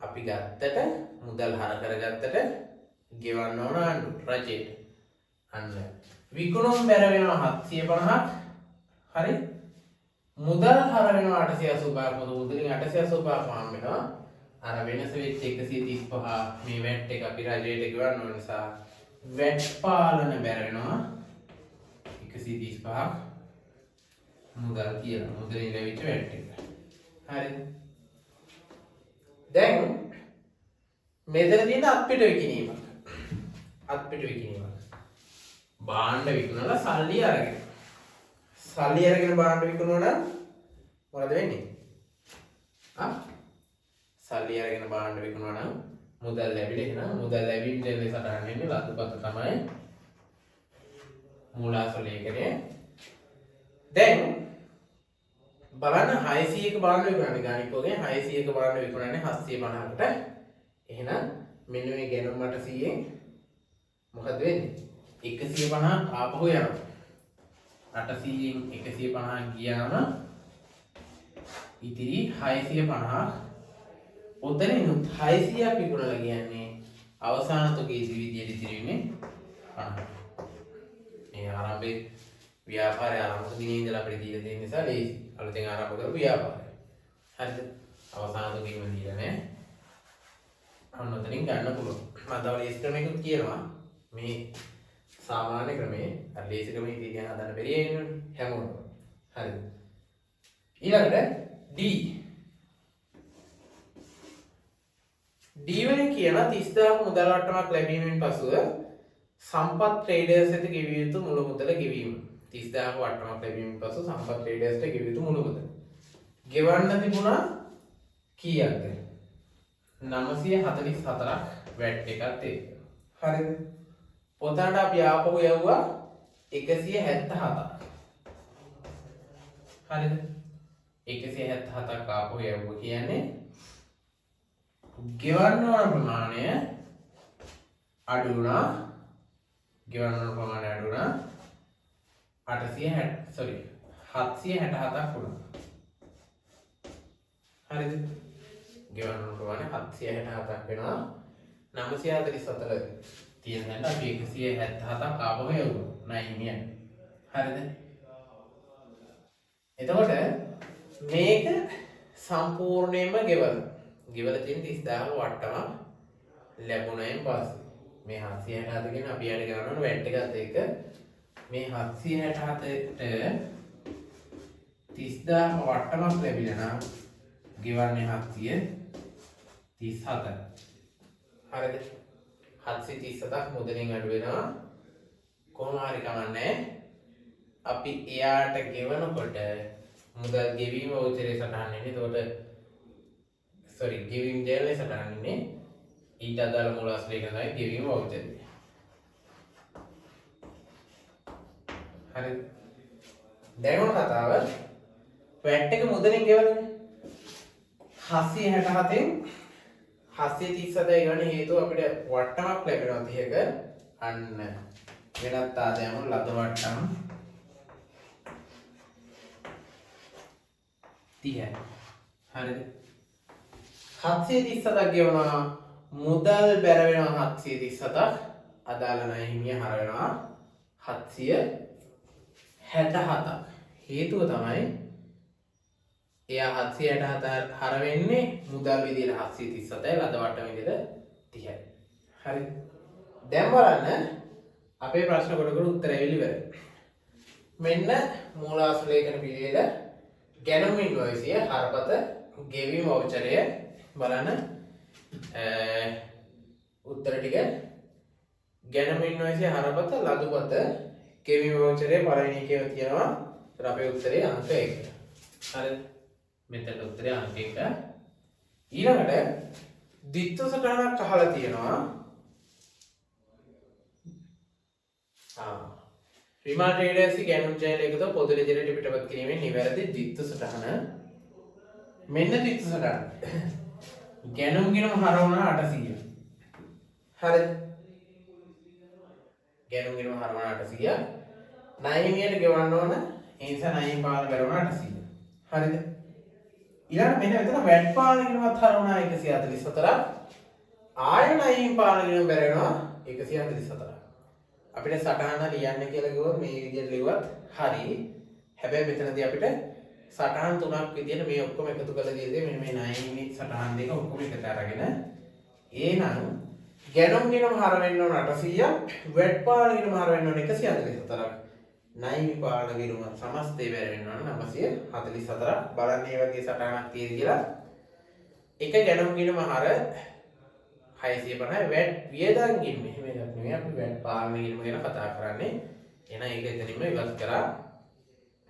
අපි ගත්තට මුදල් හර කරගත්තට ගෙවන්න ඕන ආණ්ඩු රජයට. අන්න විකුණුම් බැර වෙනවා 750ක්. හරි? මුදල් හර වෙනවා 885ක්. මුදලින් 885ක් පාම් වෙනවා. අර වෙනස වෙච්ච 135 මේ වැට් එක අපි රජයට ගෙවන්න ඕන නිසා වැට් පාලන බැර වෙනවා 135ක්. මුදල් කියලා මුදලින් ලැබිච්ච වැට් එක. හරිද? දැන් මෙතන තියෙන අත්පිට විකිණීමක්. අත්පිට විකිණීමක්. භාණ්ඩ විකුණලා සල්ලි අරගෙන. සල්ලි අරගෙන භාණ්ඩ විකුණුවා නම් මොකද වෙන්නේ? සල්ලි අරගෙන භාණ්ඩ විකුණුවා නම් මුදල් ලැබිලා එහෙනම් මුදල් ලැබීම් දෙන්නේ සටහන් වෙන්නේ ලකුපත තමයි මූලාශ්‍ර ලේඛනය. දැන් බලන්න 600ක භාණ්ඩ විකුණන්නේ ගානිකෝගේ 600ක භාණ්ඩ විකුණන්නේ 750කට. එහෙනම් මෙන්න මේ ගැනුම් 800න් මොකද වෙන්නේ? 150 ආපහු යනවා. 800න් 150 ගියාම ඉතිරි 650ක්. ඔතනින් 600ක් විකුණලා කියන්නේ අවසාන තුකේ විදියට ඉතිරි වෙන්නේ 50. මේ ආරම්භයේ ව්‍යාපාරය ආරම්භ දිනේ ඉඳලා අපිට දීලා තියෙන නිසා ලේසි. අලුතෙන් ආරම්භ කරපු ව්‍යාපාරය. හරිද? අවසාන තුකේම දීලා නැහැ. අන්න ඔතනින් ගන්න පුළුවන්. මම තව ලේසි ක්‍රමයකට කියනවා. මේ සාමාන්‍ය ක්‍රමයේ අර ලේසි ක්‍රමයේ ඉතින් හදන්න බැරි වෙන්නේ හැමෝටම. හරිද? ඊළඟට D. D වලින් කියන 30000ක මුදල් වට්ටමක් ලැබීමෙන් පසුව සම්පත් ට්‍රේඩර්ස් වෙත ගෙවිය යුතු මුළු මුදල ගෙවීම. 30000ක වට්ටමක් ලැබීමෙන් පසු සම්පත් ට්‍රේඩර්ස්ට ගෙවිය යුතු මුළු මුදල. ගෙවන්න තිබුණා කීයක්ද? 944ක් වැට් එකත් එක්ක. හරිද? පොතට අපි ආපහු යවුවා 177ක්. හරිද? 177ක් ආපහු යවුව කියන්නේ ගෙවන්න ඕන ප්‍රමාණය අඩු වුණා. ගෙවන්න ඕන ප්‍රමාණය අඩු වුණා 767ක් වුණා. හරිද? ගෙවන්න ඕන ප්‍රමාණය 767ක් වෙනවා. 944 තියෙන දැන් අපි 177ක් ආපහු යවුවා. නයි මියන්. හරිද? එතකොට මේක සම්පූර්ණයෙන්ම ගෙවලා තියෙන 30000 වට්ටම ලැබුණයින් පස්සේ මේ 767 කියන අපි යට ගන්න වැට් එකත් එක්ක මේ 767ට 30000 වට්ටමක් ලැබිලා නම් ගෙවන්නේ 737. හරිද? 737ක් මුදලින් අඩු වෙනවා. කොහොම හරි කමන්නේ අපි එයාට ගෙවනකොට මුදල් ගෙවීම වචරේ සටහන් වෙන්නේ. එතකොට ගෙවීම දෙන්නේ සටහන් වෙන්නේ ඊට අදාළ මූලාශ්‍රය තමයි ගෙවීම වචරේ. හරි. දැන් කතාව වැට් එක මුදලින් ගෙවන්නේ 767න් 737 ගන්න හේතුව අපිට වට්ටමක් ලැබෙනවා 30ක. අන්න වෙනත් ආදායම ලද වට්ටම් 30යි. හරිද? 737ක් ගෙවනවා මුදල් බැර වෙනවා 737ක් අදාළ ණය හිමිය හර වෙනවා 767ක්. හේතුව තමයි එයා 767 හර වෙන්නේ මුදල් විදියට 737යි ලද වට්ටම විදියට 30යි. හරි. දැන් බලන්න අපේ ප්‍රශ්න කොටකට උත්තර ඇවිල්ලි ඉවරයි. මෙන්න මූලාශ්‍ර ලේඛන පිළිවෙල ගැනුම් ඉන්වොයිසිය හරපත ගෙවීම වවුචරය බලන්න උත්තර ටික ගැනුම් ඉන්වොයිසිය හරපත ලදුපත ගෙවීම වවුචරය පළවෙනි එකේම තියෙනවා. ඒතර අපේ උත්තරේ අංක 1. හරිද? මෙතන උත්තරේ අංක 1. ඊළඟට ද්විත්ව සටහනක් අහලා තියෙනවා. විමාන රේඩර්සි ගැනුම් ජයල එකතු පොදු ලෙජරට පිටපත් කිරීමෙන් නිවැරදි ද්විත්ව සටහන. මෙන්න ද්විත්ව සටහන. ගැනුම් ගිණුම් හරවන 800. හරිද? ගැනුම් ගිණුම් හරවන 800. ණය හිමියට ගෙවන්න ඕන ඒ නිසා ණයින් පාන කරන 800. හරිද? ඊළඟ මෙන්න මෙතන වැට් පාන ගිණුමත් හරවන 144. ආය ණයින් පාන ගිණුම බැරෙනවා 144. අපිට සටහන ලියන්න කියලා කිව්වොත් මේ විදිහට ලිව්වත් හරි. හැබැයි මෙතනදී අපිට සටහන් තුනක් විදිහට මේ ඔක්කොම එකතු කරලා දීලා මෙන්න මේ 9 සටහන් දෙක ඔක්කොම එකට අරගෙන එහෙනම් ගැනුම් ගිණුම හර වෙන්න ඕන 800ක් වැට් පාන ගිණුම හර වෙන්න ඕන 144ක් 9 පාන ගිණුම සමස්තය බැර වෙන්න ඕන 944ක්. බලන්න මේ වගේ සටහනක් තියෙද කියලා. එක ගැනුම් ගිණුම හර 650 වැට් වියදම් ගිණුම එහෙම එකක් නෙවෙයි අපි වැට් පාලන ගිණුම ගැන කතා කරන්නේ. එහෙනම් ඒක එතනින්ම ඉවත් කරා.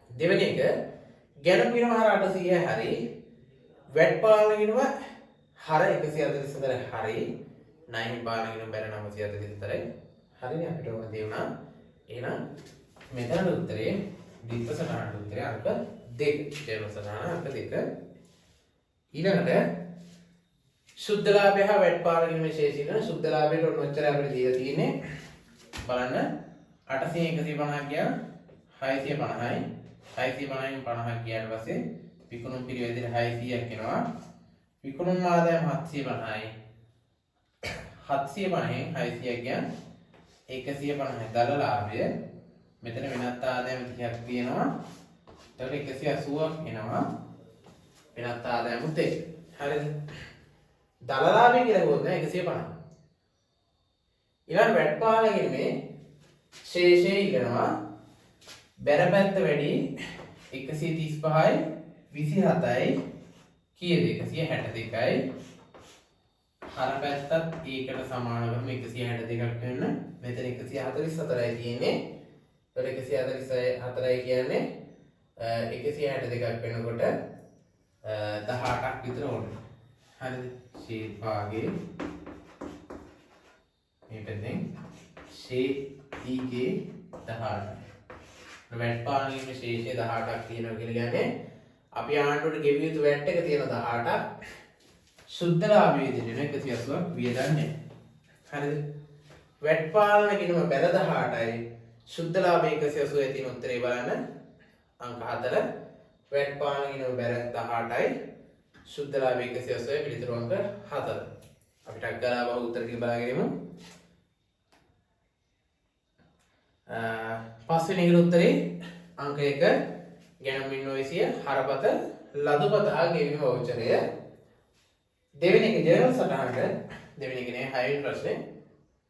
දෙවෙනි එක ගැනුම් ගිණුම හර 800 හරි වැට් පාලන ගිණුම හර 144 හරි ණය පාලන ගිණුම බැර 944යි. හරිනේ අපිට ඕන දේ වුණා. එහෙනම් මෙතන උත්තරේ ද්විත්ව සටහනට උත්තරේ අංක 2. දෙවන සටහන අංක 2. ඊළඟට සුද්ධ ලාභය හා වැට් පාලන ගිණුම විශේෂීකරන සුද්ධ ලාභයට ඔන්න ඔච්චර අපිට දීලා තියෙන්නේ. බලන්න 800 150 කියන 650යි 650න් 50ක් ගියාට පස්සේ විකුණුම් පිරිවැදෙට 600ක් එනවා. විකුණුම් ආදායම 750යි 750න් 600ක් ගියන් 150යි දල ලාභය. මෙතන වෙනත් ආදායම 30ක් තියෙනවා. එතකොට 180ක් එනවා වෙනත් ආදායමුත් එක්ක. හරිද? දල ලාභය කියලා කිව්වොත් 150. ඊළඟ වැට් පාලන ගිණුමේ ශේෂය ඉගෙනවා. බැර පැත්ත වැඩි 135යි 27යි කීයද 162යි. හර පැත්තත් ඒකට සමාන කරමු 162ක් වෙන්න. මෙතන 144යි තියෙන්නේ. ඒතකොට 144යි කියන්නේ 162ක් වෙනකොට 18ක් විතර ඕනේ. හරිද? ෂේ භාගේ මේ පැත්තෙන් ෂේ ඊගේ 18. වැට් පාලන ගිණුමේ ශේෂය 18ක් තියෙනවා කියලා කියන්නේ අපි ආණ්ඩුවට ගෙවිය යුතු වැට් එක තියෙන 18ක්. සුද්ධ ලාභය විදිහට 180ක් වියදම් නැහැ. හරිද? වැට් පාලන ගිණුම බැල 18යි. සුද්ධ ලාභය 180යි තියෙන උත්තරේ බලන්න. අංක 4. වැට් පාලන ගිණුම බැල 18යි. සුද්ධ ලාභය 180යි පිළිතුරු අංක 4. අපිට අග්ගලා බහු උත්තර ටික බලාගෙන ඉමු. පස්වෙනි එකට උත්තරේ අංක 1 ගැනුම් ඉන්වොයිසිය හරපත ලදුපත හා ගෙවීම වවුචරය. දෙවෙනි එක ජර්නල් සටහනට දෙවෙනි එකනේ 6 වෙනි ප්‍රශ්නේ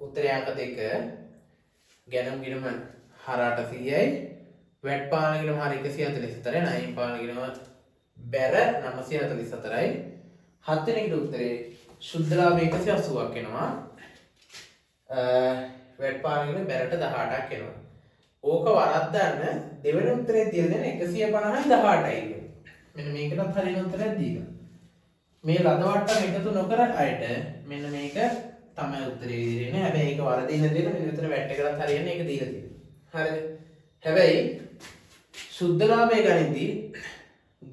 උත්තරය අංක 2 ගැනුම් ගිණුම හර 800යි වැට් පාලන ගිණුම හර 144යි ණය පාලන ගිණුම බැර 944යි. හත්වෙනි එකට උත්තරේ සුද්ධ ලාභය 180ක් එනවා. වැට් පාලන ගිණුම බැරට 18ක් එනවා. ඕක වරද්දන්න දෙවෙනි උත්තරේ තියලා දෙන 150යි 18යි කියලා. මෙන්න මේකටත් හරියන උත්තරයක් දීලා. මේ ලද වට්ටම එකතු නොකර අයට මෙන්න මේක තමයි උත්තරේ දීලා. හැබැයි ඒක වරදින්න දෙන්න මෙන්න මෙතන වැට් එකටත් හරියන්නේ ඒක දීලා තියෙනවා. හරිද? හැබැයි සුද්ධ ලාභය ගනිද්දී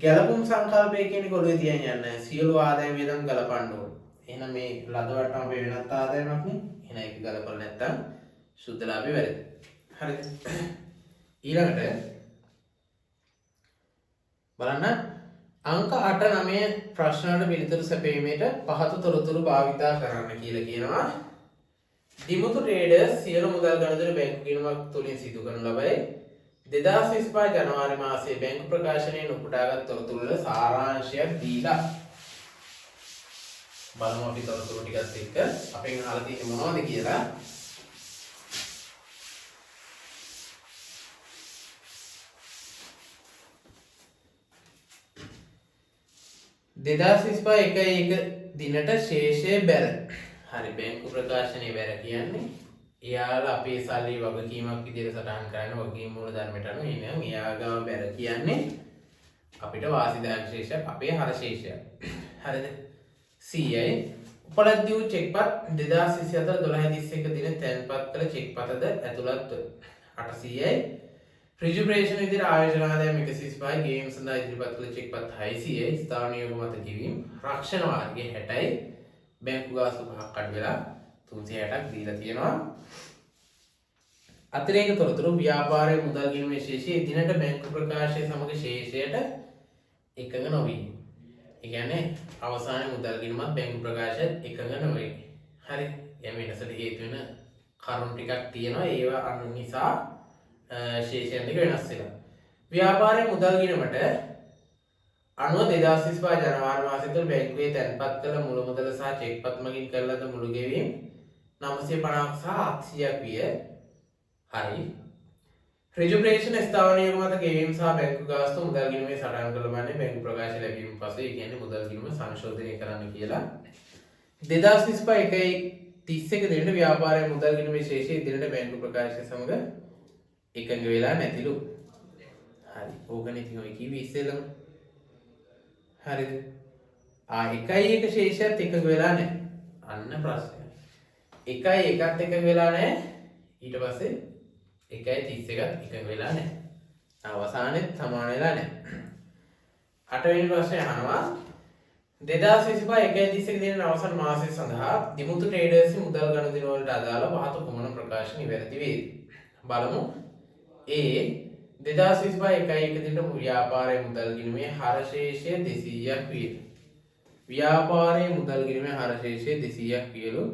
ගැලපුම් සංකල්පය කියන එක ඔළුවේ තියන් යන්න සියලු ආදායම් වියදම් ගලපන්න ඕනේ. එහෙනම් මේ ලද වට්ටම අපේ වෙනත් ආදායමක් නේ. එහෙනම් ඒක ගලපලා නැත්තම් සුද්ධ ලාභය වැරදි. හරිද? ඊළඟට බලන්න අංක 8 9 ප්‍රශ්න වලට පිළිතුරු සැපයීමේට පහත තොරතුරු භාවිතා කරන්න කියලා කියනවා. දිමුතු ට්‍රේඩර්ස් සියලු මුදල් ගනුදෙනු බැංකු ගිණුමක් තුලින් සිදු කරන ලබයි. 2025 ජනවාරි මාසයේ බැංකු ප්‍රකාශනයෙන් උපුටාගත් තොරතුරු වල සාරාංශයක් දීලා බලමු අපි තොරතුරු ටිකත් එක්ක අපෙන් අහලා තියෙන්නේ මොනවද කියලා. 2025 දිනට ශේෂය බැර. හරි බැංකු ප්‍රකාශනයේ බැර කියන්නේ එයාලා අපේ සල්ලි වගකීමක් විදිහට සටහන් කරන වගකීම් මූලධර්මයට අනුව එහෙනම් එයාගාව බැර කියන්නේ අපිට වාසිදායක ශේෂයක් අපේ හර ශේෂයක්. හරිද? 100යි. උපලબ્ධ වූ චෙක්පත් 2024 12/31 දින තැන්පත් කළ චෙක්පතද ඇතුළත් 800යි. ඍජු ප්‍රේෂණ විදිහට ආයෝජන ආදායම 125යි ගෙවීම් සඳහා ඉදිරිපත් කළ චෙක්පත් 600යි ස්ථාන නියෝග මත ගෙවීම් රක්ෂණ මාර්ගයේ 60යි බැංකු ගාස්තු 5ක් අඩු වෙලා 360ක් දීලා තියෙනවා. අතිරේක තොරතුරු ව්‍යාපාරයේ මුදල් ගිණුමේ ශේෂය දිනට බැංකු ප්‍රකාශය සමග ශේෂයට එකඟ නොවේ. ඒ කියන්නේ අවසානයේ මුදල් ගිණුමත් බැංකු ප්‍රකාශයත් එකඟ නොවේ. හරි. යම් වෙනසට හේතු වෙන කරුණු ටිකක් තියෙනවා. ඒවා අනු නිසා ශේෂයන් දෙක වෙනස් වෙනවා. ව්‍යාපාරයේ මුදල් ගිණුමට අනුව 2025 ජනවාරි මාසයේ තුල බැංකුවේ තැන්පත් කළ මුළු මුදල සහ චෙක්පත් මගින් කළ ලද මුළු ගෙවීම් 950ක් සහ 800ක් විය. හරි. ඍජු ප්‍රේෂණ ස්ථාවර නියෝග මත ගෙවීම් සහ බැංකු ගාස්තු මුදල් ගිණුමේ සටහන් කළ බන්නේ බැංකු ප්‍රකාශ ලැබීම පසු ඒ කියන්නේ මුදල් ගිණුම සංශෝධනය කරන්න කියලා. 2025 දිනට ව්‍යාපාරයේ මුදල් ගිණුමේ ශේෂය දිනට බැංකු ප්‍රකාශය සමග එකඟ වෙලා නැතිලු. හරි. ඕකනේ ඉතින් ඔය කිව්වේ ඉස්සෙල්ලම. හරිද? 1 ශේෂයත් එකඟ වෙලා නැහැ. අන්න ප්‍රශ්නය. 1 එකත් එකඟ වෙලා නැහැ. ඊට පස්සේ 1.31ත් එකඟ වෙලා නැහැ. අවසානයේත් සමාන වෙලා නැහැ. 8 වෙනි ප්‍රශ්නය අහනවා 2025 1.31 දින අවසන් මාසය සඳහා දිමුතු ට්‍රේඩර්ස් මුදල් ගනුදෙනු වලට අදාළ පහත කුමන ප්‍රකාශන නිවැරදි වේද? බලමු. A 2025 දිනට ව්‍යාපාරයේ මුදල් ගිණුමේ හර ශේෂය 200ක් විය. ව්‍යාපාරයේ මුදල් ගිණුමේ හර ශේෂය 200ක් වියලු.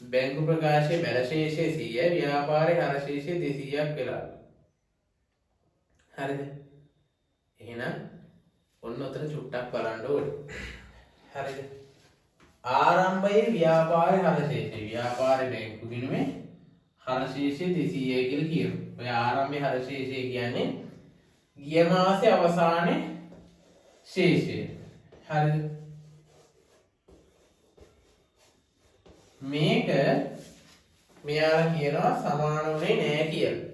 බැංකු ප්‍රකාශයේ බැල ශේෂය 100යි ව්‍යාපාරයේ හර ශේෂය 200ක් වෙලා. හරිද? එහෙනම් ඔන්න ඔතන චුට්ටක් බලන්න ඕනේ. හරිද? ආරම්භයේ ව්‍යාපාරයේ හර ශේෂය ව්‍යාපාරයේ බැංකු ගිණුමේ හර ශේෂය 200යි කියලා කියනවා. ඔය ආරම්භයේ හර ශේෂය කියන්නේ ගිය මාසේ අවසානයේ ශේෂය. හරිද? මේක මෙයාලා කියනවා සමාන වුණේ නෑ කියලා.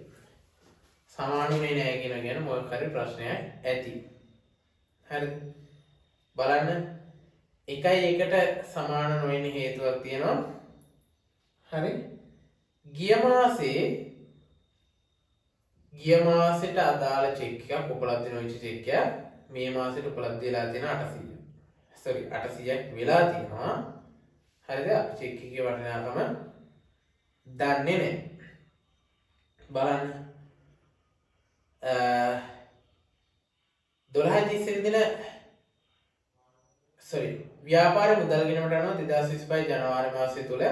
සමාන වුණේ නෑ කියන ගැන මොකක් හරි ප්‍රශ්නයක් ඇති. හරිද? බලන්න 1 සමාන නොවන හේතුවක් තියෙනවා. හරි? ගිය ගිය මාසෙට අදාළ චෙක් එකක් උපලබ්ධ නොවිච්ච චෙක් එකක් මේ මාසෙට උපලබ්ධ වෙලා තියෙන 800. සෝරි 800ක් වෙලා තියෙනවා. හරිද? අපි චෙක් එකේ වටිනාකම දන්නේ නැහැ. බලන්න. 12/30 දින ව්‍යාපාර මුදල් ගෙනීමට අනුව 2025 ජනවාරි මාසය තුල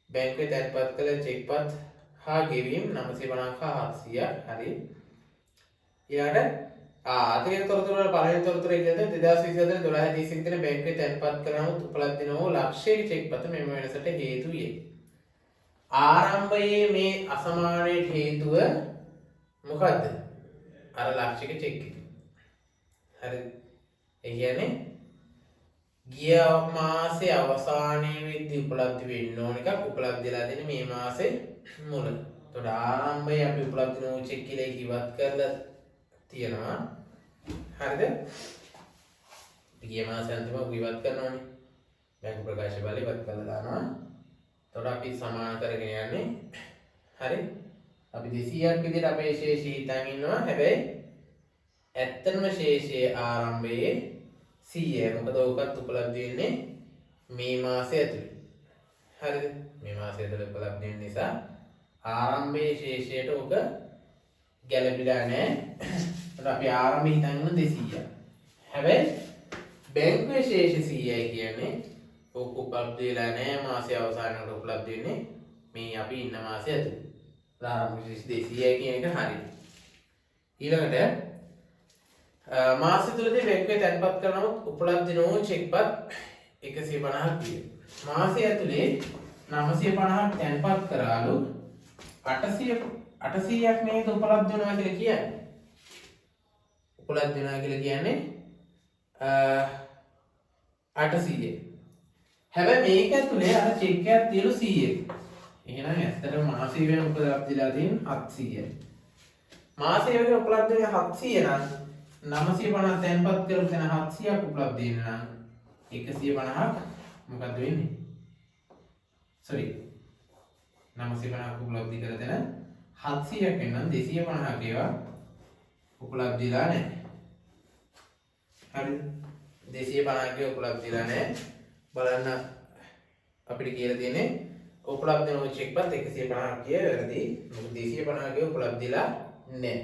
බැංකුවේ තැන්පත් කළ චෙක්පත් හා ගෙවීම් 950ක් හා 700ක්. හරි. ඊළඟට අතිරේක තොරතුරු වල පළවෙනි තොරතුර කියන්නේ 2024 12/30 දින බැංකුවේ තැන්පත් කරන උපලබ්ධ වූ ලක්ෂයක චෙක්පත මෙම වෙනසට හේතු විය. ආරම්භයේ මේ අසමානයට හේතුව මොකද්ද? අර ලක්ෂයක චෙක් එක. හරිද? ඒ කියන්නේ ගිය මාසේ අවසානයේ වෙද්දී උපලබ්ධ වෙන්න ඕන එකක් උපලබ්ධ වෙලා දෙන්නේ මේ මාසේ මුල. එතකොට ආරම්භයේ අපි උපලබ්ධ නොවු චෙක් කියලා ඉවත් කරලා තියෙනවා. හරිද? ගිය මාසේ අන්තිම ඉවත් කරනවානේ. බැංකු ප්‍රකාශ බලය ඉවත් කරලා දානවා. එතකොට අපි සමාන කරගෙන යන්නේ. හරි? අපි 200ක් විදිහට අපේ ශේෂය හිතන් ඉන්නවා. හැබැයි ඇත්තම ශේෂයේ ආරම්භයේ 100යි. මොකද ඕකත් උපලබ්ධ වෙන්නේ මේ මාසය ඇතුළේ. හරිද? මේ මාසය ඇතුළේ උපලබ්ධ වෙන නිසා ආරම්භයේ ශේෂයට ඕක ගැළපිලා නැහැ. ඒත් අපි ආරම්භය හිතන් ඉන්න 200යි. හැබැයි බැංකුවේ ශේෂ 100යි කියන්නේ ඕක උපලබ්ධ වෙලා නැහැ. මාසය අවසානයේ උපලබ්ධ වෙන්නේ මේ අපි ඉන්න මාසය ඇතුළේ. ආරම්භ ශේෂ 200යි කියන එක හරියි. ඊළඟට මාසය තුලදී බැංකුවේ තැන්පත් කරන උපලබ්ධ නොවු චෙක්පත් 150ක් විය. මාසය ඇතුලේ 950ක් තැන්පත් කරාලු 800ක් මේක උපලබ්ධ වෙනවා කියලා කියන්නේ. උපලබ්ධ වෙනවා කියලා කියන්නේ 800. හැබැයි මේක ඇතුලේ අර චෙක් එකක් තියලු 100ක්. එහෙනම් ඇත්තටම මාසෙ වෙන උපලබ්ධලා තියෙන 700යි. මාසෙ වෙන උපලබ්ධ වෙන 700 නම් 950 තැන්පත් කරපු තැන 700ක් උපලබ්ධ වෙන නම් 150ක් මොකද්ද වෙන්නේ? සෝරි 950ක් උපලබ්ධ කර තැන 700ක් වෙනනම් 250ක් ඒවා උපලබ්ධිලා නැහැ. හරිද? 250ක් උපලබ්ධිලා නැහැ. බලන්න අපිට කියලා තියෙන්නේ උපලබ්ධ නොවු චෙක්පත් 150ක් කිය වැරදි. මොකද 250ක උපලබ්ධිලා නැහැ.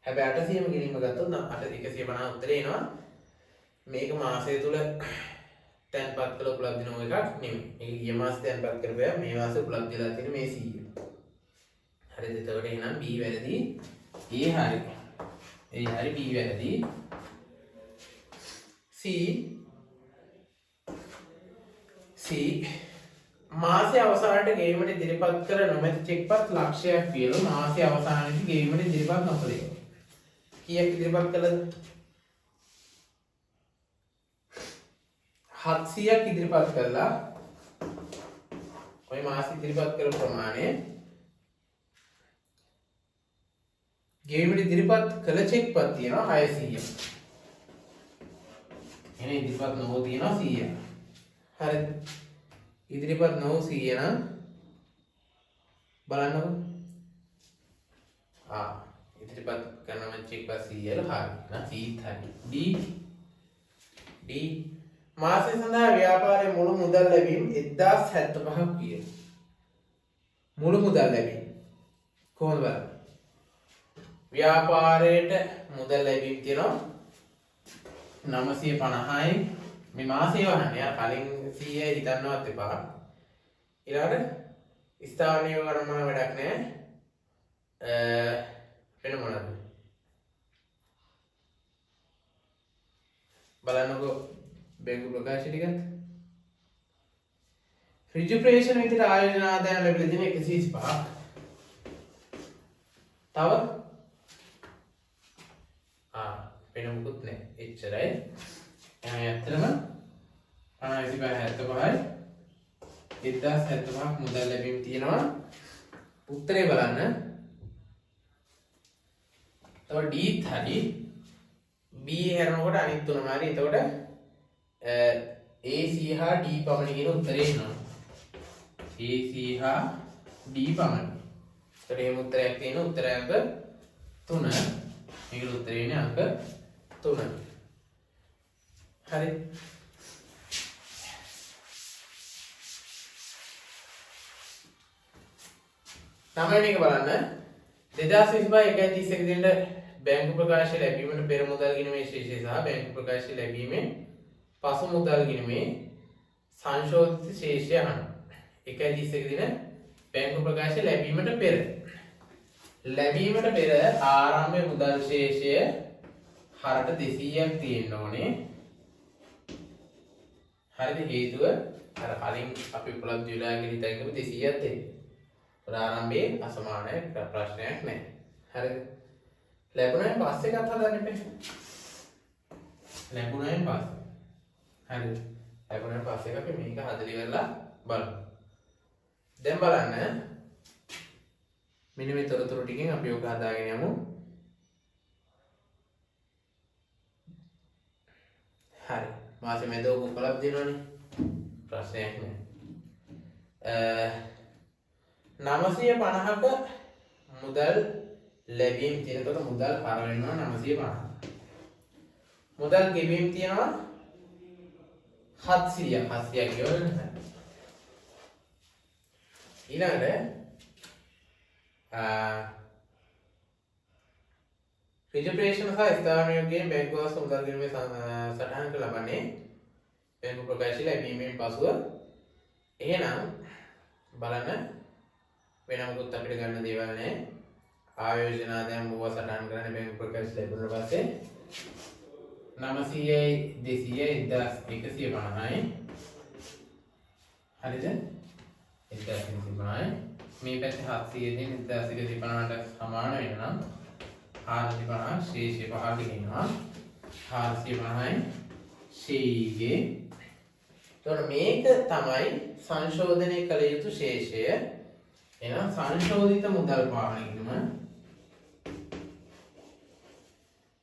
හැබැයි 800ම ගිණීම ගත්තොත් 150 උත්තරේ එනවා. මේක මාසය තුල තැන්පත් කළ උපලබ්ධ නොවු එකක් නෙමෙයි. මේක ගිය මාසේ තැන්පත් කරපුවා මේ මාසේ උපලබ්ධ වෙලා තියෙන මේ 100. හරිද? එතකොට එහෙනම් B වැරදි. A හරි. A හරි B වැරදි. C මාසයේ අවසානයේ ගෙවීමට ඉදිරිපත් කර නොමැති චෙක්පත් ලක්ෂයක් කියලා මාසයේ අවසානයේදී ගෙවීමට ඉදිරිපත් නොකළේ. කීයක් ඉදිරිපත් කළද? 700ක් ඉදිරිපත් කළා. ඔය මාසෙ ඉදිරිපත් කරපු ප්‍රමාණය ගෙවීමට ඉදිරිපත් කළ චෙක්පත් තියෙනවා 600ක්. එහෙනම් ඉදිරිපත් නොවු තියෙනවා 100ක්. හරිද? ඉදිරිපත් නොවු 100 නම් බලන්නකො. ඉදිරිපත් කරන චෙක්පත් 100 හරි. නම් C හරි. D මාසය සඳහා ව්‍යාපාරයේ මුළු මුදල් ලැබීම 1075ක් විය. මුළු මුදල් ලැබීම කොහොමද බලන්න? ව්‍යාපාරයට මුදල් ලැබීම තියෙනවා 950යි. මේ මාසේ වහන්නේ. යා කලින් 100 හිතන්නවත් එපා. ඊළඟට ස්ථානීය ගණන් වැඩක් නැහැ. වෙන මොනවද? බලන්නකෝ බැංකු ප්‍රකාශ ටිකත්. ඍජු ප්‍රේෂණ විදිහට ආයෝජන ආදායම් ලැබිලා තියෙන 125ක්. තව වෙන මොකුත් නැහැ. එච්චරයි. ඇත්තටම 50 1075ක් මුදල් ලැබීම් තියෙනවා. උත්තරේ බලන්න. තව D හරි. B හැරෙනකොට අනිත් තුනම හරි. එතකොට A C හා D පමණ කියන උත්තරේ එනවා. A C හා D පමණ. එතකොට එහෙම උත්තරයක් තියෙන උත්තරය අංක 3. මේකට උත්තරේ ඉන්නේ අංක 3. හරි. 9 එක බලන්න. 2025 1.31 දිනට බැංකු ප්‍රකාශය ලැබීමට පෙර මුදල් ගිණීමේ ශේෂය සහ බැංකු ප්‍රකාශය ලැබීමෙන් පසු මුදල් ගිණීමේ සංශෝධිත ශේෂය අහන්න. 1.31 දින බැංකු ප්‍රකාශය ලැබීමට පෙර. ලැබීමට පෙර ආරම්භ මුදල් ශේෂය හරට 200ක් තියෙන්න ඕනේ. හරිද? හේතුව අර කලින් අපි උපලබ්ධ විලායක හිතගෙන 200ක් තියෙනවා. ආරම්භයේ අසමාන ප්‍රශ්නයක් නැහැ. හරිද? ලැබුණායින් පස්සේ එකක් හදන්න එපා. ලැබුණායින් පස්සේ. හරිද? ලැබුණායින් පස්සේ අපි මේක හදලි වෙලා බලමු. දැන් බලන්න. මෙන්න මේ තොරතුරු ටිකෙන් අපි ඔක හදාගෙන යමු. හරි. මාසෙ මැද ඔක උපලබ්ධ වෙනවනේ. ප්‍රශ්නයක් නැහැ. 950ක මුදල් ලැබීම් තියෙනකොට මුදල් හර වෙනවා 950. මුදල් ගෙවීම් තියෙනවා 700 කියවලනේ. ඊළඟට රිජිස්ට්‍රේෂන් සහ ස්ථානයෝගයෙන් බැංකු හා මුදල් ගෙවීමේ සටහන් කළ ලබන්නේ බැංකු ප්‍රකාශය ලැබීමෙන් පසුව. එහෙනම් බලන්න වෙන මොකුත් අපිට ගන්න දේවල් නැහැ. ආයෝජනාදයන් බොව සටහන් කරන්නේ බැංකු ප්‍රකාශ ලැබුණාට පස්සේ 900යි 200යි 1150යි. හරිද? 1150යි. මේ පැත්තේ 700 දෙන 1150ට සමාන වෙනවා නම් 450 ශේෂය 5ට ගෙනවා. 450යි ශේෂයේ. එතකොට මේක තමයි සංශෝධනය කළ යුතු ශේෂය. එහෙනම් සංශෝධිත මුදල් පාලනයම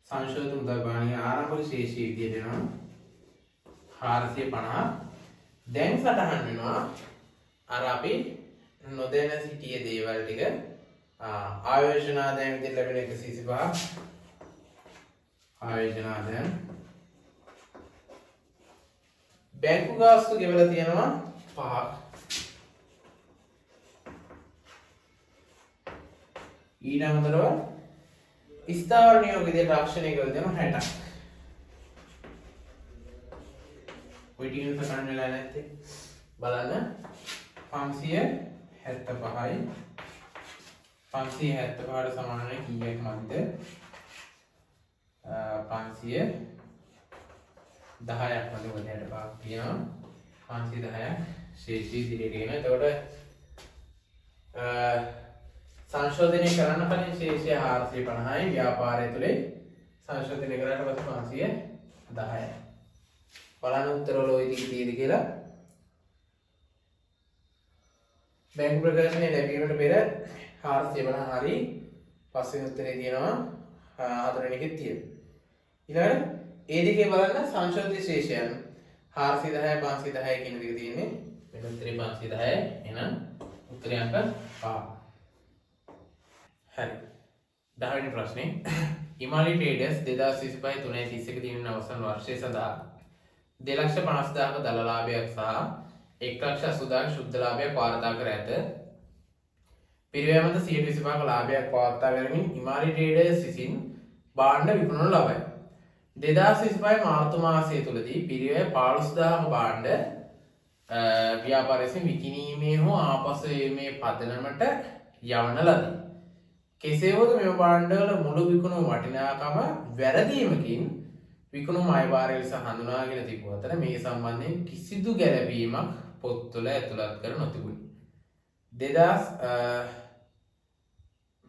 සංශෝධිත මුදල් පාලනයේ ආරම්භක ශේෂය විදිහට එනවා 450. දැන් සටහන් වෙනවා අර අපි නොදැන සිටියේ දේවල් ටික ආයෝජනාදයන් විදිහට ලැබෙන 135 ආයෝජනාදයන් බැංකු ගාස්තු ගෙවලා තියෙනවා 5ක්. ඊට අමතරව ස්ථාවර නියෝග විදිහට රක්ෂණය කරලා දෙනවා 60ක්. ඔය ටිකෙන් සටහන් වෙලා නැත්තේ බලන්න 575යි 575ට සමාන කීයක් මන්ද 510ක් මන්ද වලට පාක් තියෙනවා 510ක් ශේෂී ඉදිරියට එන. එතකොට සංශෝධනය කරන්න කලින් ශේෂය 450යි ව්‍යාපාරය තුලේ සංශෝධනය කරාට පස්සේ 510යි. බලන්න උත්තරවල ওই ටික තියෙද කියලා. බැංකු ප්‍රකාශනය ලැබීමට පෙර 450 හරි පස්වෙනි උත්තරේ තියෙනවා 4 වෙනි එකේ තියෙනවා. ඊළඟට ඒ දෙකේ බලන්න සංශෝධිත ශේෂයන් 410 510 කියන දෙක තියෙන්නේ. මෙන්න උත්තරේ 510යි. එහෙනම් උත්තරේ අංක 5. හරි. 10 වෙනි ප්‍රශ්නේ. හිමාලි ට්‍රේඩර්ස් 2025 3.31 දින අවසන් වර්ෂය සඳහා 2,50,000ක දල ලාභයක් සහ 1,80,000ක ශුද්ධ ලාභයක් වාර්තා කර ඇත. පිරිවැමත 125ක ලාභයක් වාර්තා කරමින් හිමාලි ට්‍රේඩර්ස් විසින් භාණ්ඩ විකුණනු ලබයි. 2025 මාර්තු මාසය තුලදී පිරිවැය 15,000ක භාණ්ඩ ව්‍යාපාරයෙන් විකිණීමේ හෝ ආපසු ඒමේ පදනමට යවන ලදී. කෙසේ හෝද මෙම භාණ්ඩවල මුළු විකුණුම වටිනාකම වැරදීමකින් විකුණුම අයවාරය ලෙස හඳුනාගෙන තිබූ අතර මේ සම්බන්ධයෙන් කිසිදු ගැළපීමක් පොත්වල ඇතුළත් කර නොතිබුණි.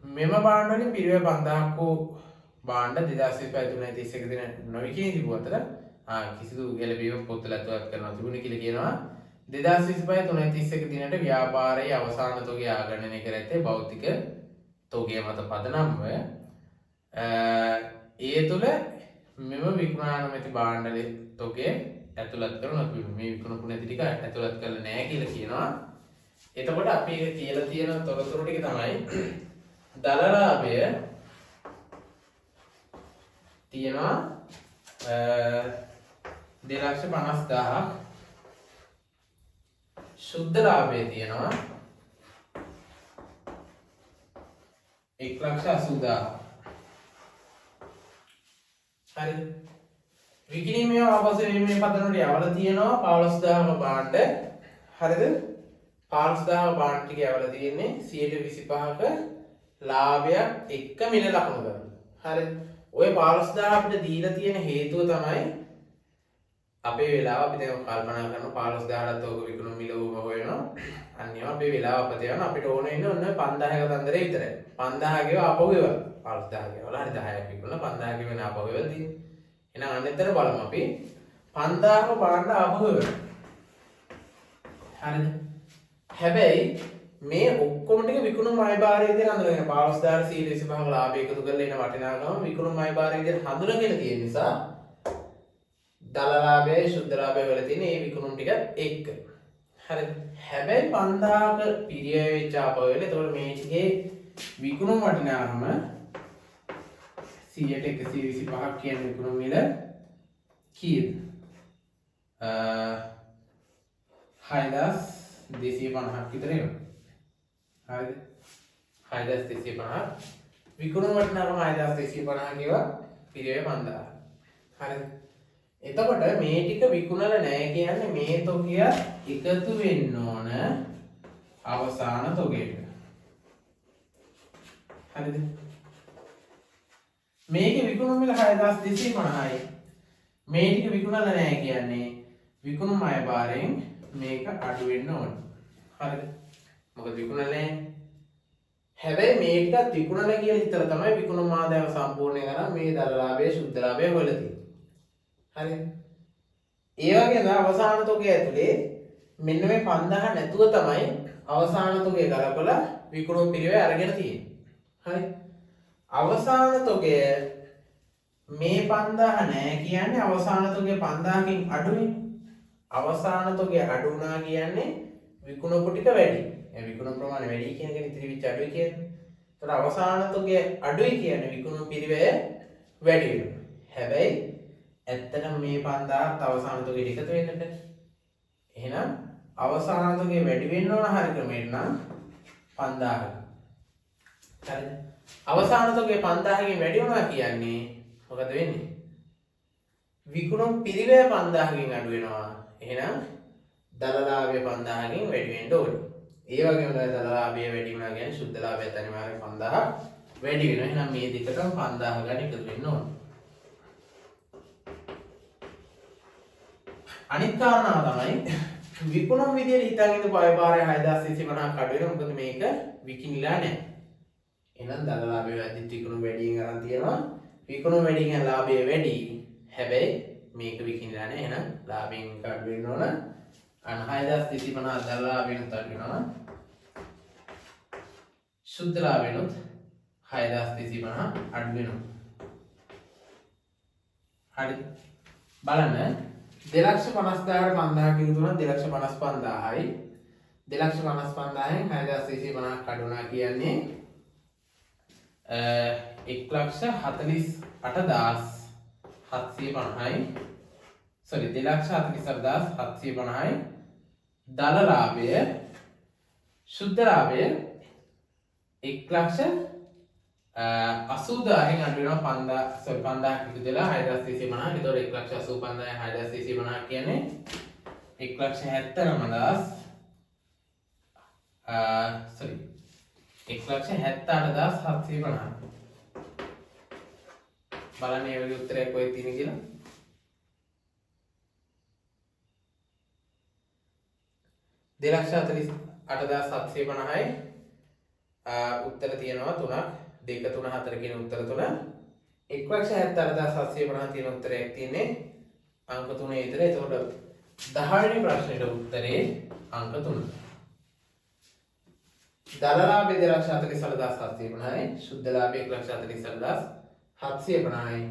මෙම භාණ්ඩවලින් පිරිවැය 5000ක් වූ භාණ්ඩ 2025 දින නොවිකිණී තිබූ අතර කිසිදු ගැළපීමක් පොත්වල ඇතුළත් කර නොතිබුණි කියලා කියනවා. 2025 දිනට ව්‍යාපාරයේ අවසාන තොගය ආගණනය කර ඇත්තේ භෞතික තොගය මත පදනම්ව ඒ තුළ මෙම විකුණා නොමැති භාණ්ඩ තොගය ඇතුළත් කර නොතිබුණි. මේ විකුණපු නැති ටික ඇතුළත් කරලා නැහැ කියලා කියනවා. එතකොට අපි ඒක කියලා තියෙන තොරතුරු ටික තමයි දල ලාභය තියෙනවා 2,50,000ක්, ශුද්ධ ලාභය තියෙනවා 1,80,000. හරිද? විකිණීමේ ආපසු වීමේ පදනවල යවල තියෙනවා 15,000ක බාණ්ඩ. හරිද? 15,000ක බාණ්ඩ ටික යවල තියෙන්නේ 125ක ලාභයක් එක්ක මිල ලකුණු කරලා. හරිද? ඔය 15,000 අපිට දීලා තියෙන හේතුව තමයි අපේ වෙලාව අපි දැන් කල්පනා කරනවා 15,000ට ඕක විකුණු මිල උම හොයනවා. අනිවාර්යයෙන් අපේ වෙලාව අපත යන අපිට ඕන ඉන්නේ ඔන්න 5,000ක තන්දරේ විතරයි. 5,000 ගෙව ආපහු ගෙවල්. 15,000 ගෙවලා හරි 10ක් විකුණලා 5,000 ගෙවන ආපහු ගෙවල් තියෙන්නේ. එහෙනම් අනෙතර බලමු අපි 5,000ක බාණ්ඩ ආපහු ගෙවන. හරිද? හැබැයි මේ ඔක්කොම ටික විකුණුම් අයභාරය විදිහට හඳුනගෙන 15,000 125ක ලාභය එකතු කරලා එන වටිනාකම විකුණුම් අයභාරය විදිහට හඳුනගෙන තියෙන නිසා දල ලාභයයි ශුද්ධ ලාභය වල තියෙන මේ විකුණුම් ටික එක්ක. හරිද? හැබැයි 5,000ක පිරිය වෙච්ච ආපහු වෙල. එතකොට මේ ටිකේ විකුණුම් වටිනාකම 100ට 125ක් කියන විකුණුම් මිල කීයද? 6,250ක් විතර එනවා. හරිද? 6,250ක් විකුණුම් වටිනාකම 6,250 කියවා පිරිය 5,000. හරිද? එතකොට මේ ටික විකුණලා නැහැ කියන්නේ මේ තොගය එකතු වෙන්න ඕන අවසාන තොගයට. හරිද? මේකේ විකුණුම් මිල 6,250යි. මේ ටික විකුණලා නැහැ කියන්නේ විකුණුම් අයභාරයෙන් මේක අඩු වෙන්න ඕන. හරිද? මොකද විකුණලා නැහැ. හැබැයි මේ ටිකත් විකුණලා කියලා හිතලා තමයි විකුණුම් ආදායම සම්පූර්ණ කරලා මේ දල ලාභය ශුද්ධ ලාභය හොයලා තියෙන්නේ. හරිද? ඒ වගේම අවසාන තොගය ඇතුලේ මෙන්න මේ 5,000 නැතුව තමයි අවසාන තොගය ගලපලා විකුණුම් පිරිවේ අරගෙන තියෙන්නේ. හරි? අවසාන තොගය මේ 5,000 නෑ කියන්නේ අවසාන තොගය 5,000කින් අඩුයි. අවසාන තොගය අඩු වුණා කියන්නේ විකුණපු ටික වැඩි. ඒ විකුණු ප්‍රමාණය වැඩි කියන එක ඉතිරි වෙච්ච අඩුයි කියන්නේ. ඒතර අවසාන තොගය අඩුයි කියන්නේ විකුණු පිරිවේ වැඩි වෙනවා. හැබැයි ඇත්තටම මේ 5,000ත් අවසාන තොගයට එකතු වෙන්නට. එහෙනම් අවසාන තොගය වැඩි වෙන්න ඕන හරිය ක්‍රමයෙන් නම් 5,000ක. හරිද? අවසාන තොගය 5,000කින් වැඩි වුණා කියන්නේ මොකද වෙන්නේ? විකුණුම් පිරිවැය 5,000කින් අඩු වෙනවා. එහෙනම් දල ලාභය 5,000කින් වැඩි වෙන්න ඕනේ. ඒ වගේම තමයි දල ලාභය වැඩි වුණා කියන්නේ ශුද්ධ ලාභයත් අනිවාර්යයෙන් 5,000 වැඩි වෙනවා. එහෙනම් මේ දෙකටම 5,000 ගන්න එකතු වෙන්න ඕනේ. අනිත් කාරණාව තමයි විකුණුම් විදියට හිතන් ඉඳපු අයභාරය 6,250ක් අඩු වෙනවා. මොකද මේක විකිණිලා නැහැ. එහෙනම් දල ලාභය වැඩිත් විකුණුම් වැඩියෙන් අරන් තියෙනවා. විකුණුම් වැඩියෙන් ලාභය වැඩි. හැබැයි මේක විකිණිලා නැහැ. එහෙනම් ලාභයෙන් අඩු වෙන්න ඕන. අන්න 6,250 දල ලාභයෙන් අඩු වෙනවා. ශුද්ධ ලාභයෙන්ත් 6,250 අඩු වෙනවා. හරි. බලන්න 2,50,000ට 5,000 එකතු වුණා 2,55,000යි. 2,55,000න් 6,250ක් අඩු වුණා කියන්නේ 1,48,750යි. sorry 2,48,750යි. දල ලාභය ශුද්ධ ලාභය 1,80,000න් අඩු වෙනවා 5,000 එකතු වෙලා 6,250. ඒතකොට 1,85,000 6,250 කියන්නේ 1,79,000 sorry 1,78,750. බලන්න මේ වගේ උත්තරයක් කොහෙද තියෙන්නේ කියලා. 2,48,750යි උත්තර තියෙනවා 3ක් 2 3 4 කියන උත්තර තුන. 1,78,750 තියෙන උත්තරයක් තියෙන්නේ අංක 3 විතර. එතකොට 10 වෙනි ප්‍රශ්නෙට උත්තරේ අංක 3. දල ලාභය 2,48,750යි ශුද්ධ ලාභය 1,48,750යි.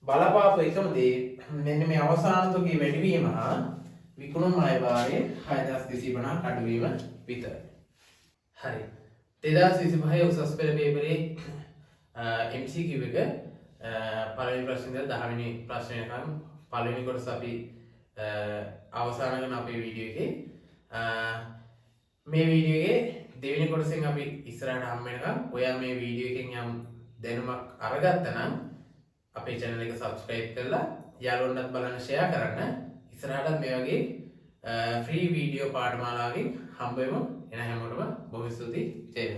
බලපාපු එකම දේ මෙන්න මේ අවසාන තොගේ වැඩිවීම හා විකුණුම් අය භාරය 6250 අඩුවීම විතරයි. හරි. 2025 උසස් පෙළ පේපරේ MCQ එක පළවෙනි ප්‍රශ්නේ ඉඳලා 10 වෙනි ප්‍රශ්නයකම් පළවෙනි කොටස අපි අවසන් කරන අපේ වීඩියෝ එකේ මේ වීඩියෝ එකේ දෙවෙනි කොටසෙන් අපි ඉස්සරහට හම් වෙනකම් ඔයා මේ වීඩියෝ එකෙන් යම් දැනුමක් අරගත්තා නම් අපේ channel එක subscribe කරලා යාළුවන්ටත් බලන්න share කරන්න. ඉස්සරහටත් මේ වගේ ෆ්‍රී වීඩියෝ පාඨමාලාවකින් හම්බ වෙමු. එන හැමෝටම බොහොම ස්තුතියි. ජය